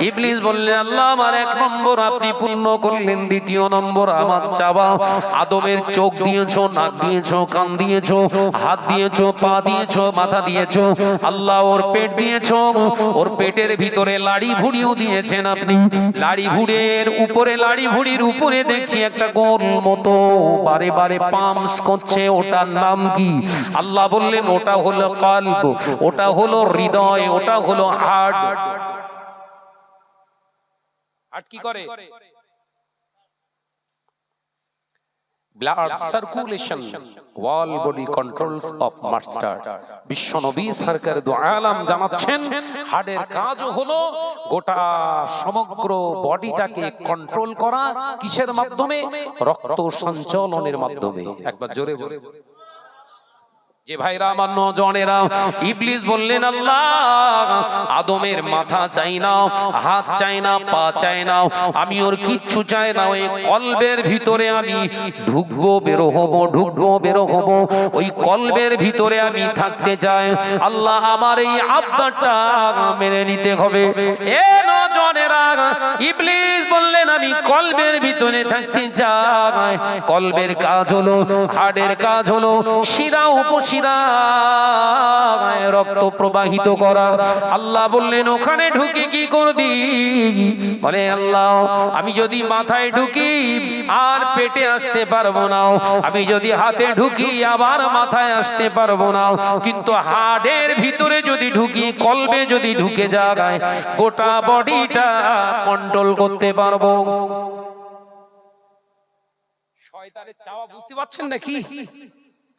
ইবলিস বললেন, আল্লাহ আমার এক নম্বর আপনি পূর্ণ করলেন, দ্বিতীয় নম্বর আমার চাওয়া, আদমের চোখ দিয়েছো, নাক দিয়েছো, কান দিয়েছো, হাত দিয়েছো, পা দিয়েছো, মাথা দিয়েছো, আল্লাহ ওর পেট দিয়েছো, ওর পেটের ভিতরে লাড়ি ভুড়িও দিয়েছেন আপনি। লাড়ি ভুড়ির উপরে, লাড়ি ভুড়ির উপরে দেখছি একটা গোল মতো বারে বারে পাম্পস করছে, ওটার নাম কি? আল্লাহ বললেন, ওটা হলো কলব, ওটা হলো হৃদয়, ওটা হলো হার্ট। হার্ট কি করে? Blood circulation, wall body controls of master. বিশ্বনবী সরকার দু আলম জানাচ্ছেন, হার্টের কাজও হলো গোটা সমগ্র বডিটাকে কন্ট্রোল করা। কিসের মাধ্যমে? রক্ত সঞ্চালনের মাধ্যমে। একবার জোরে বলে। যে ভাইরা আমার, নজনেরা, ইবলিস বললেন, আল্লাহ আদমের মাথা চাই না, হাত চাই না, পা চাই না, আমি ওর কিচ্ছু চাই না, ওই কলবের ভিতরে আমি ঢুকবো বেরো হবো, ঢুকবো বেরো হবো, ওই কলবের ভিতরে আমি থাকতে চাই। আল্লাহ আমার এই আবদারটা মেনে নিতে হবে। এ নজনেরা, ইবলিস বললেন, আমি কলবের ভিতরে থাকতে চাই। কলবের কাজ হলো, হার্টের কাজ হলো শিরা উপশিরা রক্ত প্রবাহিত করা। আল্লাহ বললেন, ওখানে ঢুকে কি করবি? বলে, আল্লাহ আমি যদি মাথায় ঢুকি আর পেটে আসতে পারবো না, আমি যদি হাতে ঢুকি আবার মাথায় আসতে পারবো না, কিন্তু হাড়ের ভিতরে যদি ঢুকি, কলবে যদি ঢুকে যায়, গোটা বডিটা কন্ট্রোল করতে পারবো। শয়তানের চাওয়া বুঝতে পারছেন নাকি?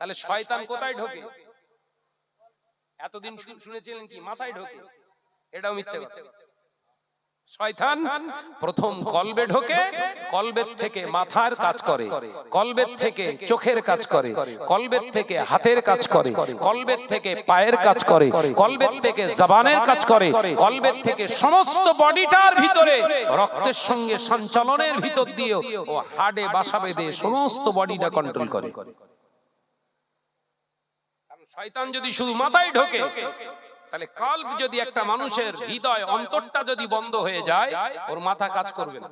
তাহলে শয়তান কোথায় ঢোকে? এতদিন শুনেছিলেন কি মাথায় ঢোকে? এটাও মিথ্যে কথা। শয়তান প্রথম কলবে ঢোকে, কলবের থেকে মাথার কাজ করে, কলবের থেকে চোখের কাজ করে, কলবের থেকে হাতের কাজ করে, কলবের থেকে পায়ের কাজ করে, কলবের থেকে জবানের কাজ করে, কলবের থেকে সমস্ত বডিটার ভিতরে রক্তের সঙ্গে সঞ্চালনের ভিতর দিয়ে ও হাড়ে বাসা বেঁধে সমস্ত বডিটা কন্ট্রোল করে। শয়তান যদি শুধু মাথায় ঢোকে, তাহলে কলব যদি একটা মানুষের হৃদয় অন্তরটা যদি বন্ধ হয়ে যায়, ওর মাথা কাজ করবে না।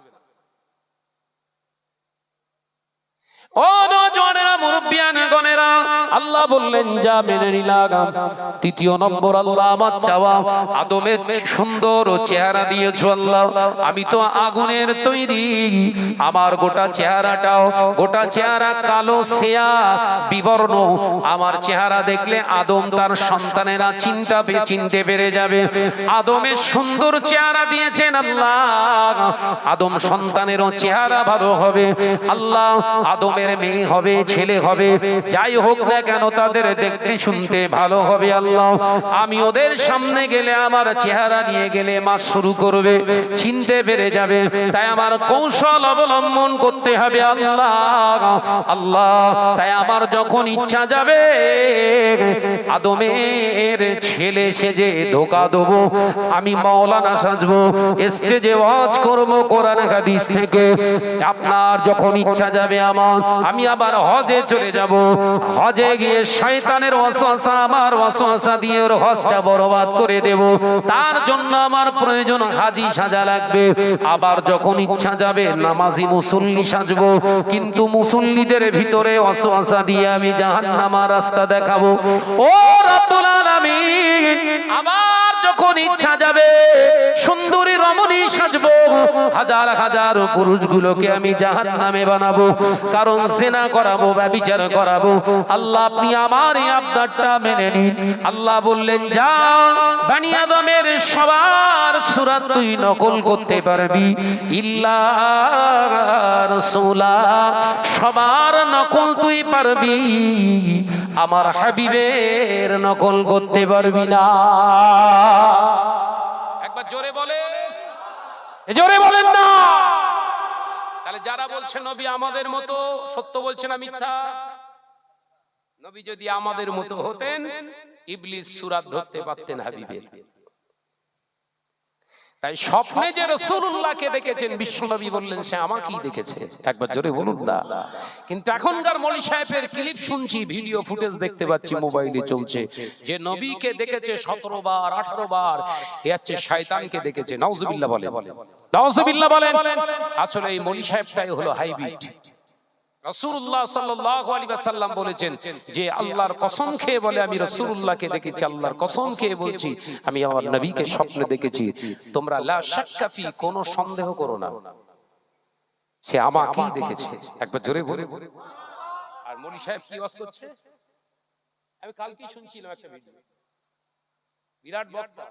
ও নজনেরা, মুরব্বিয়ানে গনেরা, আল্লাহ বললেন, যা মেনে নিলাম। তৃতীয় নম্বর, আল্লাহ আমার চাওয়া, আদমের সুন্দর চেহারা দিয়েছো আল্লাহ, আমি তো আগুনের তৈরি, আমার গোটা চেহারাটাও, গোটা চেহারা কালো সেয়া বিবর্ণ, আমার চেহারা দেখলে আদম তার সন্তানেরা চিনতে পেরে যাবে। আদমের সুন্দর চেহারা দিয়েছেন আল্লাহ, আদম সন্তানেরও চেহারা ভালো হবে। আল্লাহ আদমের আদমের মেয়ে হবে, ছেলে হবে, যাই হোক না কেন তাদের দেখতে শুনতে ভালো হবে আল্লাহ। আমি ওদের সামনে গেলে আমার চেহারা নিয়ে গেলে মা শুরু করবে, চিনতে পেরে যাবে, তাই আমার কৌশল অবলম্বন করতে হবে আল্লাহ। আল্লাহ তাই আমার যখন ইচ্ছা যাবে আদমের ছেলে সেজে ধোকা দেবো, আমি মাওলানা সাজবো, স্টেজে ওয়াজ করবো কোরআন হাদিস থেকে। আপনার যখন ইচ্ছা যাবে আমার, আমি আবার হজে চলে যাব, হজে গিয়ে শয়তানের ওয়াসওয়াসা আমার ওয়াসওয়াসা দিয়ে ওর হজটা বরবাদ করে দেব। তার জন্য আমার প্রয়োজন হাজি সাজা লাগবে। আবার যখন ইচ্ছা যাবে নামাজি মুসল্লি সাজবো, কিন্তু মুসল্লিদের ভিতরে ওয়াসওয়াসা দিয়ে আমি জাহান্নামের রাস্তা দেখাবো। ও রব্বুল আলামিন, আবার যখন ইচ্ছা যাবে সুন্দরী রমণী সাজবো, হাজার হাজার পুরুষগুলোকে আমি জাহান্নামে বানাবো, কারণ জিনা করাবো, ব্যভিচার করাবো। আল্লাহ আপনি আমার এই আবদারটা মেনে নিন। আল্লাহ বললেন, যা বনি আদমের সবার সূরত তুই নকল করতে পারবি, ইল্লা রাসূলা, সবার নকল তুই পারবি, আমার হাবিবের নকল করতে পারবি না। একবার জোরে বলে, জোরে বলেন না। তাহলে যারা বলছে নবী আমাদের মতো, সত্য বলছে না মিথ্যা? নবী যদি আমাদের মতো হতেন ইবলিস সূরত ধরতে পারতেন হাবিবের। তাই স্বপ্নে যে রাসূলুল্লাহকে দেখেছেন, বিশ্বনবী বললেন সে আমাকেই দেখেছে। একবার জোরে বলুন না। কিন্তু এখনকার মৌলী সাহেবের ক্লিপ শুনছি, ভিডিও ফুটেজ দেখতে পাচ্ছি, মোবাইলে চলছে, যে নবীকে দেখেছে 17 বার 18 বার, এ হচ্ছে শয়তানকে দেখেছে। নাউজুবিল্লাহ বলেন, নাউজুবিল্লাহ বলেন। আসলে এই মৌলী সাহেবটাই হলো হাইব্রিড। রাসূলুল্লাহ সাল্লাল্লাহু আলাইহি ওয়াসাল্লাম বলেছেন যে আল্লাহর কসম খেয়ে বলে, আমি রাসূলুল্লাহকে দেখেছি, আল্লাহর কসম খেয়ে বলছি আমি আমার নবীকে স্বপ্নে দেখেছি। তোমরা লা শাক্কা ফি, কোনো সন্দেহ করো না, সে আমাকেই দেখেছে। একবার জোরে বলে। আর মনি সাহেব কি ওয়াজ করছে, আমি কালকেই শুনছিলাম একটা ভিডিও, বিরাট বক্তা।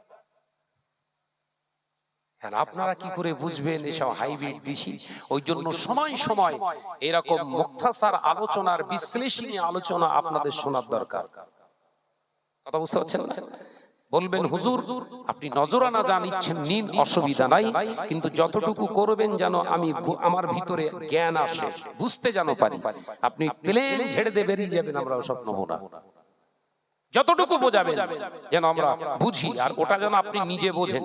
আপনারা কি করে বুঝবেন এসব হাইব্রিড দিশি? ওই জন্য সময় সময় এরকম মুখতাসার আলোচনার বিশ্লেষণী আলোচনা আপনাদের শোনার দরকার। কথা বুঝতে পারছেন না? বলবেন হুজুর আপনি নজরানা যা নিচ্ছেন নিন, অসুবিধা নাই, কিন্তু যতটুকু করবেন যেন আমি আমার ভিতরে জ্ঞান আসে, বুঝতে যেন পারি। আপনি প্লেন ছেড়ে দিয়ে বেরিয়ে যাবেন, আমরা ওসব নেব না। যতটুকু বোঝাবেন যেন আমরা বুঝি, আর ওটা যেন আপনি নিজে বোঝেন।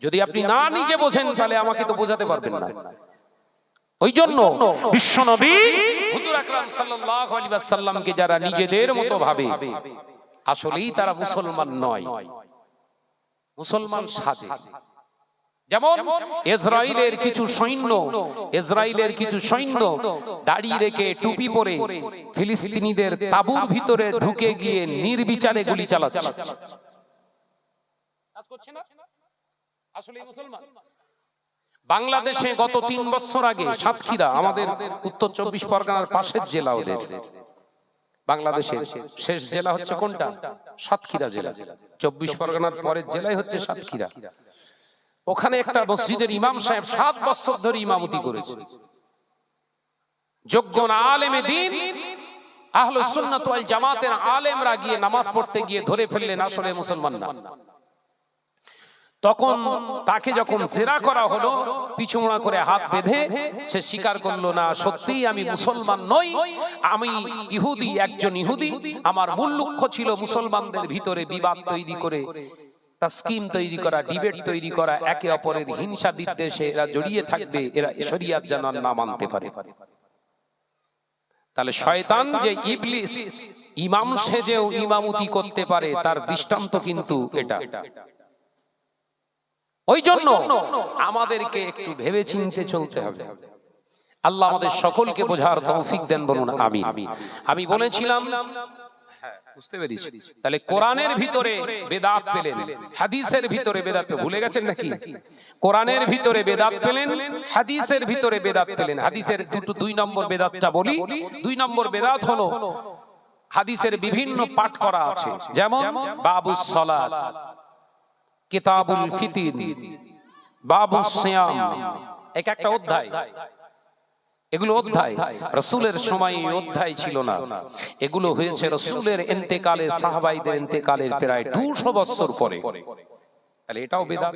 যদি আপনি না নিজে বোঝেন তাহলে আমাকে তো বোঝাতে পারবেন না। ওই জন্য বিশ্বনবী হুজুর আকরাম সাল্লাল্লাহু আলাইহি ওয়াসাল্লামকে যারা নিজেদের মতো ভাবে, আসলেই তারা মুসলমান নয়, মুসলমান সাজে। যেমন ইসরায়েলের কিছু সৈন্য দাড়ি রেখে টুপি পরে ফিলিস্তিনিদের তাঁবুর ভিতরে ঢুকে গিয়ে নির্বিচারে গুলি চালাচ্ছে। কাজ করছে না? আসলে মুসলমান। বাংলাদেশে গত 3 বছর আগে সাতক্ষীরা, আমাদের উত্তর 24 পরগনার পাশের জেলা, ওদের বাংলাদেশের শেষ জেলা হচ্ছে কোনটা? সাতক্ষীরা জেলা। 24 পরগনার পরের জেলায় হচ্ছে সাতক্ষীরা। ওখানে একটা মসজিদের ইমাম সাহেব 7 বছর ধরে ইমামতি করেছে। যোগ্য আলেমে দ্বীন আহলুস সুন্নাত ওয়াল জামাতের আলেমরা গিয়ে নামাজ পড়তে গিয়ে ধরে ফেললেন আসলে মুসলমান না। তখন তাকে যখন জেরা করা হলো, পিছুমোড়া করে হাত বেঁধে সে স্বীকার করলো, না সত্যিই আমি মুসলমান নই, আমি ইহুদি, একজন ইহুদি। আমার মূল লক্ষ্য ছিল মুসলমানদের ভিতরে বিবাদ তৈরি করে, তাসকিম তৈরি করা, ডিবেট তৈরি করা, একে অপরের হিংসা বিদ্বেষে এরা জড়িয়ে থাকবে, এরা শরিয়াত যেন না মানতে পারে। তাহলে শয়তান যে ইবলিস ইমাম সেজেও ইমামতি করতে পারে, তার দৃষ্টান্ত কিন্তু এটা। ওই জন্য আমাদেরকে একটু ভেবে চিন্তে চলতে হবে। আল্লাহ আমাদের সকলকে বোঝার তৌফিক দেন, বলুন আমিন। আমি বলেছিলাম, বুঝতে পেরেছি। তাহলে কোরআনের ভিতরে বেদাত পেলেন, হাদিসের ভিতরে বেদাত ভুলে গেছেন নাকি? কোরআনের ভিতরে বেদাত পেলেন, হাদিসের ভিতরে বেদাত পেলেন। হাদিসের 2 নম্বর বেদাতটা বলি। 2 নম্বর বেদাত হলো হাদিসের বিভিন্ন পাঠ করা আছে, যেমন বাবুস সালাত, কিতাবুল ফিতির, বাবুস সিয়াম, এক একটা অধ্যায়। এগুলো অধ্যায়, রাসূলের সময় এই অধ্যায় ছিল না। এগুলো হয়েছে রাসূলের ইন্তেকালে, সাহাবাইদের ইন্তেকালের প্রায় 200 বছর পরে। তাহলে এটাও বেদাত।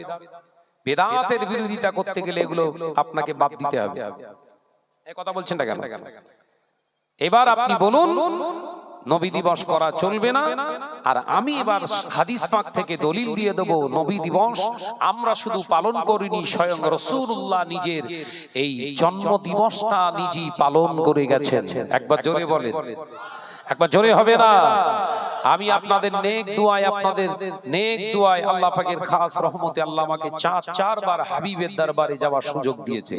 বেদাতের বিরোধিতা করতে গেলে এগুলো আপনাকে বাদ দিতে হবে। এই কথা বলছেন না কেন? এবার আপনি বলুন নবী দিবস করা চলবে না, আর আমি এবার হাদিস পাক থেকে দলিল দিয়ে দেব নবী দিবস আমরা শুধু পালন করিনি, স্বয়ং রাসূলুল্লাহ নিজের এই জন্ম দিবসটা নিজেই পালন করে গেছেন। একবার জোরে বলেন, একবার জোরে হবে না? আমি আপনাদের নেক দুআয় আল্লাহ পাকের খাস রহমতে আল্লাহ আমাকে 4বার হাবিবের দরবারে যাওয়ার সুযোগ দিয়েছে।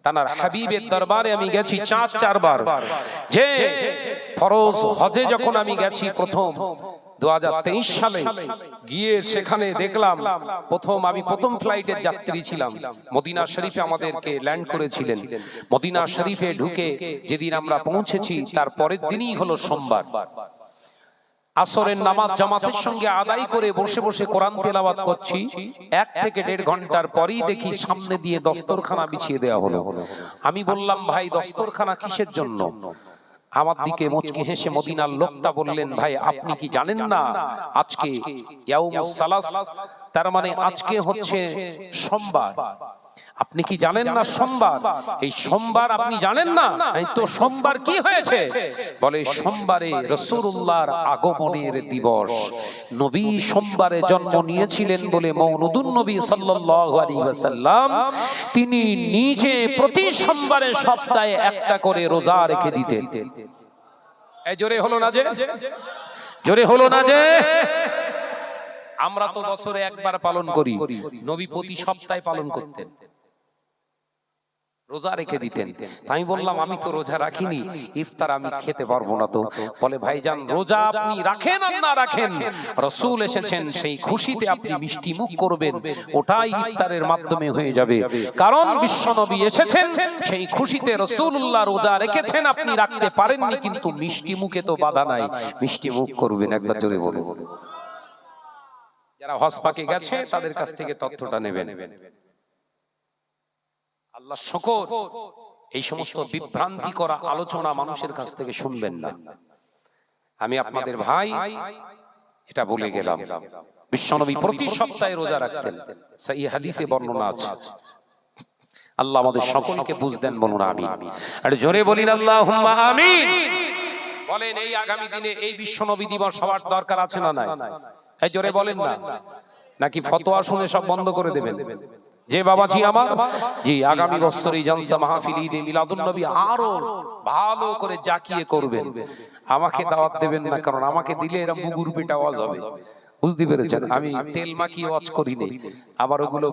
তানার হাবিবের দরবারে আমি গেছি 4বার। যে ফরজ হজে যখন আমি গেছি প্রথম 2023 সালে গিয়ে সেখানে দেখলাম প্রথম ফ্লাইটের যাত্রী ছিলাম। মদিনা শরীফে আমাদেরকে ল্যান্ড করেছিলেন। মদিনা শরীফে ঢুকে যেদিন আমরা পৌঁছেছি তার পরের দিনই হলো সোমবার। আসরের নামাজ জামাতের সঙ্গে আদায় করে বসে বসে কোরআন তেলাওয়াত করছি। 1 থেকে 1.5 ঘন্টার পরেই দেখি সামনে দিয়ে দস্তরখানা বিছিয়ে দেওয়া হলো। আমি বললাম, ভাই দস্তরখানা কিসের জন্য? আমার দিকে মুচকি হেসে মদিনার লোকটা বললেন, ভাই আপনি কি জানেন না আজকে ইয়াউমুস সালাস, তার মানে আজকে হচ্ছে সোমবার। আপনি কি জানেন না সোমবার? এই সোমবার আপনি জানেন না? এই তো সোমবার কি হয়েছে? বলে সোমবারে রাসূলুল্লাহর আগমনের দিবস। নবী সোমবারে জন্ম নিয়েছিলেন বলে মওলুদুন নবী সাল্লাল্লাহু আলাইহি ওয়াসাল্লাম তিনি নিজে প্রতি সোমবারে সপ্তাহে একটা করে রোজা রেখে দিতেন। এই জোরে হলো না যে? জোরে হলো না যে? আমরা তো বছরে একবার পালন করি, নবী প্রতি সপ্তাহে পালন করতেন, রোজা রেখে দিতেন। আমি বললাম, আমি তো রোজা রাখিনি, ইফতার আমি খেতে পারবো না। তো বলে, ভাইজান রোজা আপনি রাখেন আর না রাখেন, রাসূল এসেছেন সেই খুশিতে আপনি মিষ্টি মুখ করবেন, ওটাই ইফতারের মাধ্যমে হয়ে যাবে। কারণ বিশ্বনবী এসেছেন সেই খুশিতে, রাসূলুল্লাহ রোজা রেখেছেন, আপনি রাখতে পারেননি, কিন্তু মিষ্টি মুখে তো বাধা নাই, মিষ্টি মুখ করবেন। একবার জোরে বলুন। যারা হজ পাকে গেছে তাদের কাছ থেকে তথ্যটা নেবেন। আল্লাহ শুকর, এই সমস্ত বিভ্রান্তি করা আলোচনা মানুষের কাছ থেকে শুনবেন না। আমি আপনাদের ভাই এটা বলে গেলাম। বিশ্বনবী প্রতি সপ্তাহে রোজা রাখতেন, সহিহ হাদিসে বর্ণনা আছে। আল্লাহ আমাদের সকলকে বুঝ দেন, বলুন আমিন। আর জোরে বলিন আল্লাহুম্মা আমিন। বলেন এই আগামী দিনে এই বিশ্বনবী দিবস হওয়ার দরকার আছে না নাই? এই জোরে বলেন না, নাকি ফতোয়া শুনে সব বন্ধ করে দেবেন? যে বাবাজি আমার, জি আগামী বছর এই জলসা মাহফিল ঈদে মিলাদুন নবী আরো ভালো করে জাকিয়ে করবেন। আমাকে দাওয়াত দেবেন না, কারণ আমাকে দিলে এরা মুগুর পেটা ওয়াজ হবে। বুঝতে পেরেছেন? আমি তেল মাখিয়ে ওয়াজ করি না, আবার ওগুলো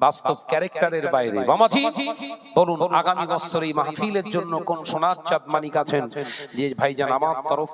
বাস্তব ক্যারেক্টারের বাইরে। বাবাজি বলুন আগামী বছর এই মাহফিলের জন্য কোন সোনার চাঁদ মানিক আছেন যে ভাইজান আমার তরফ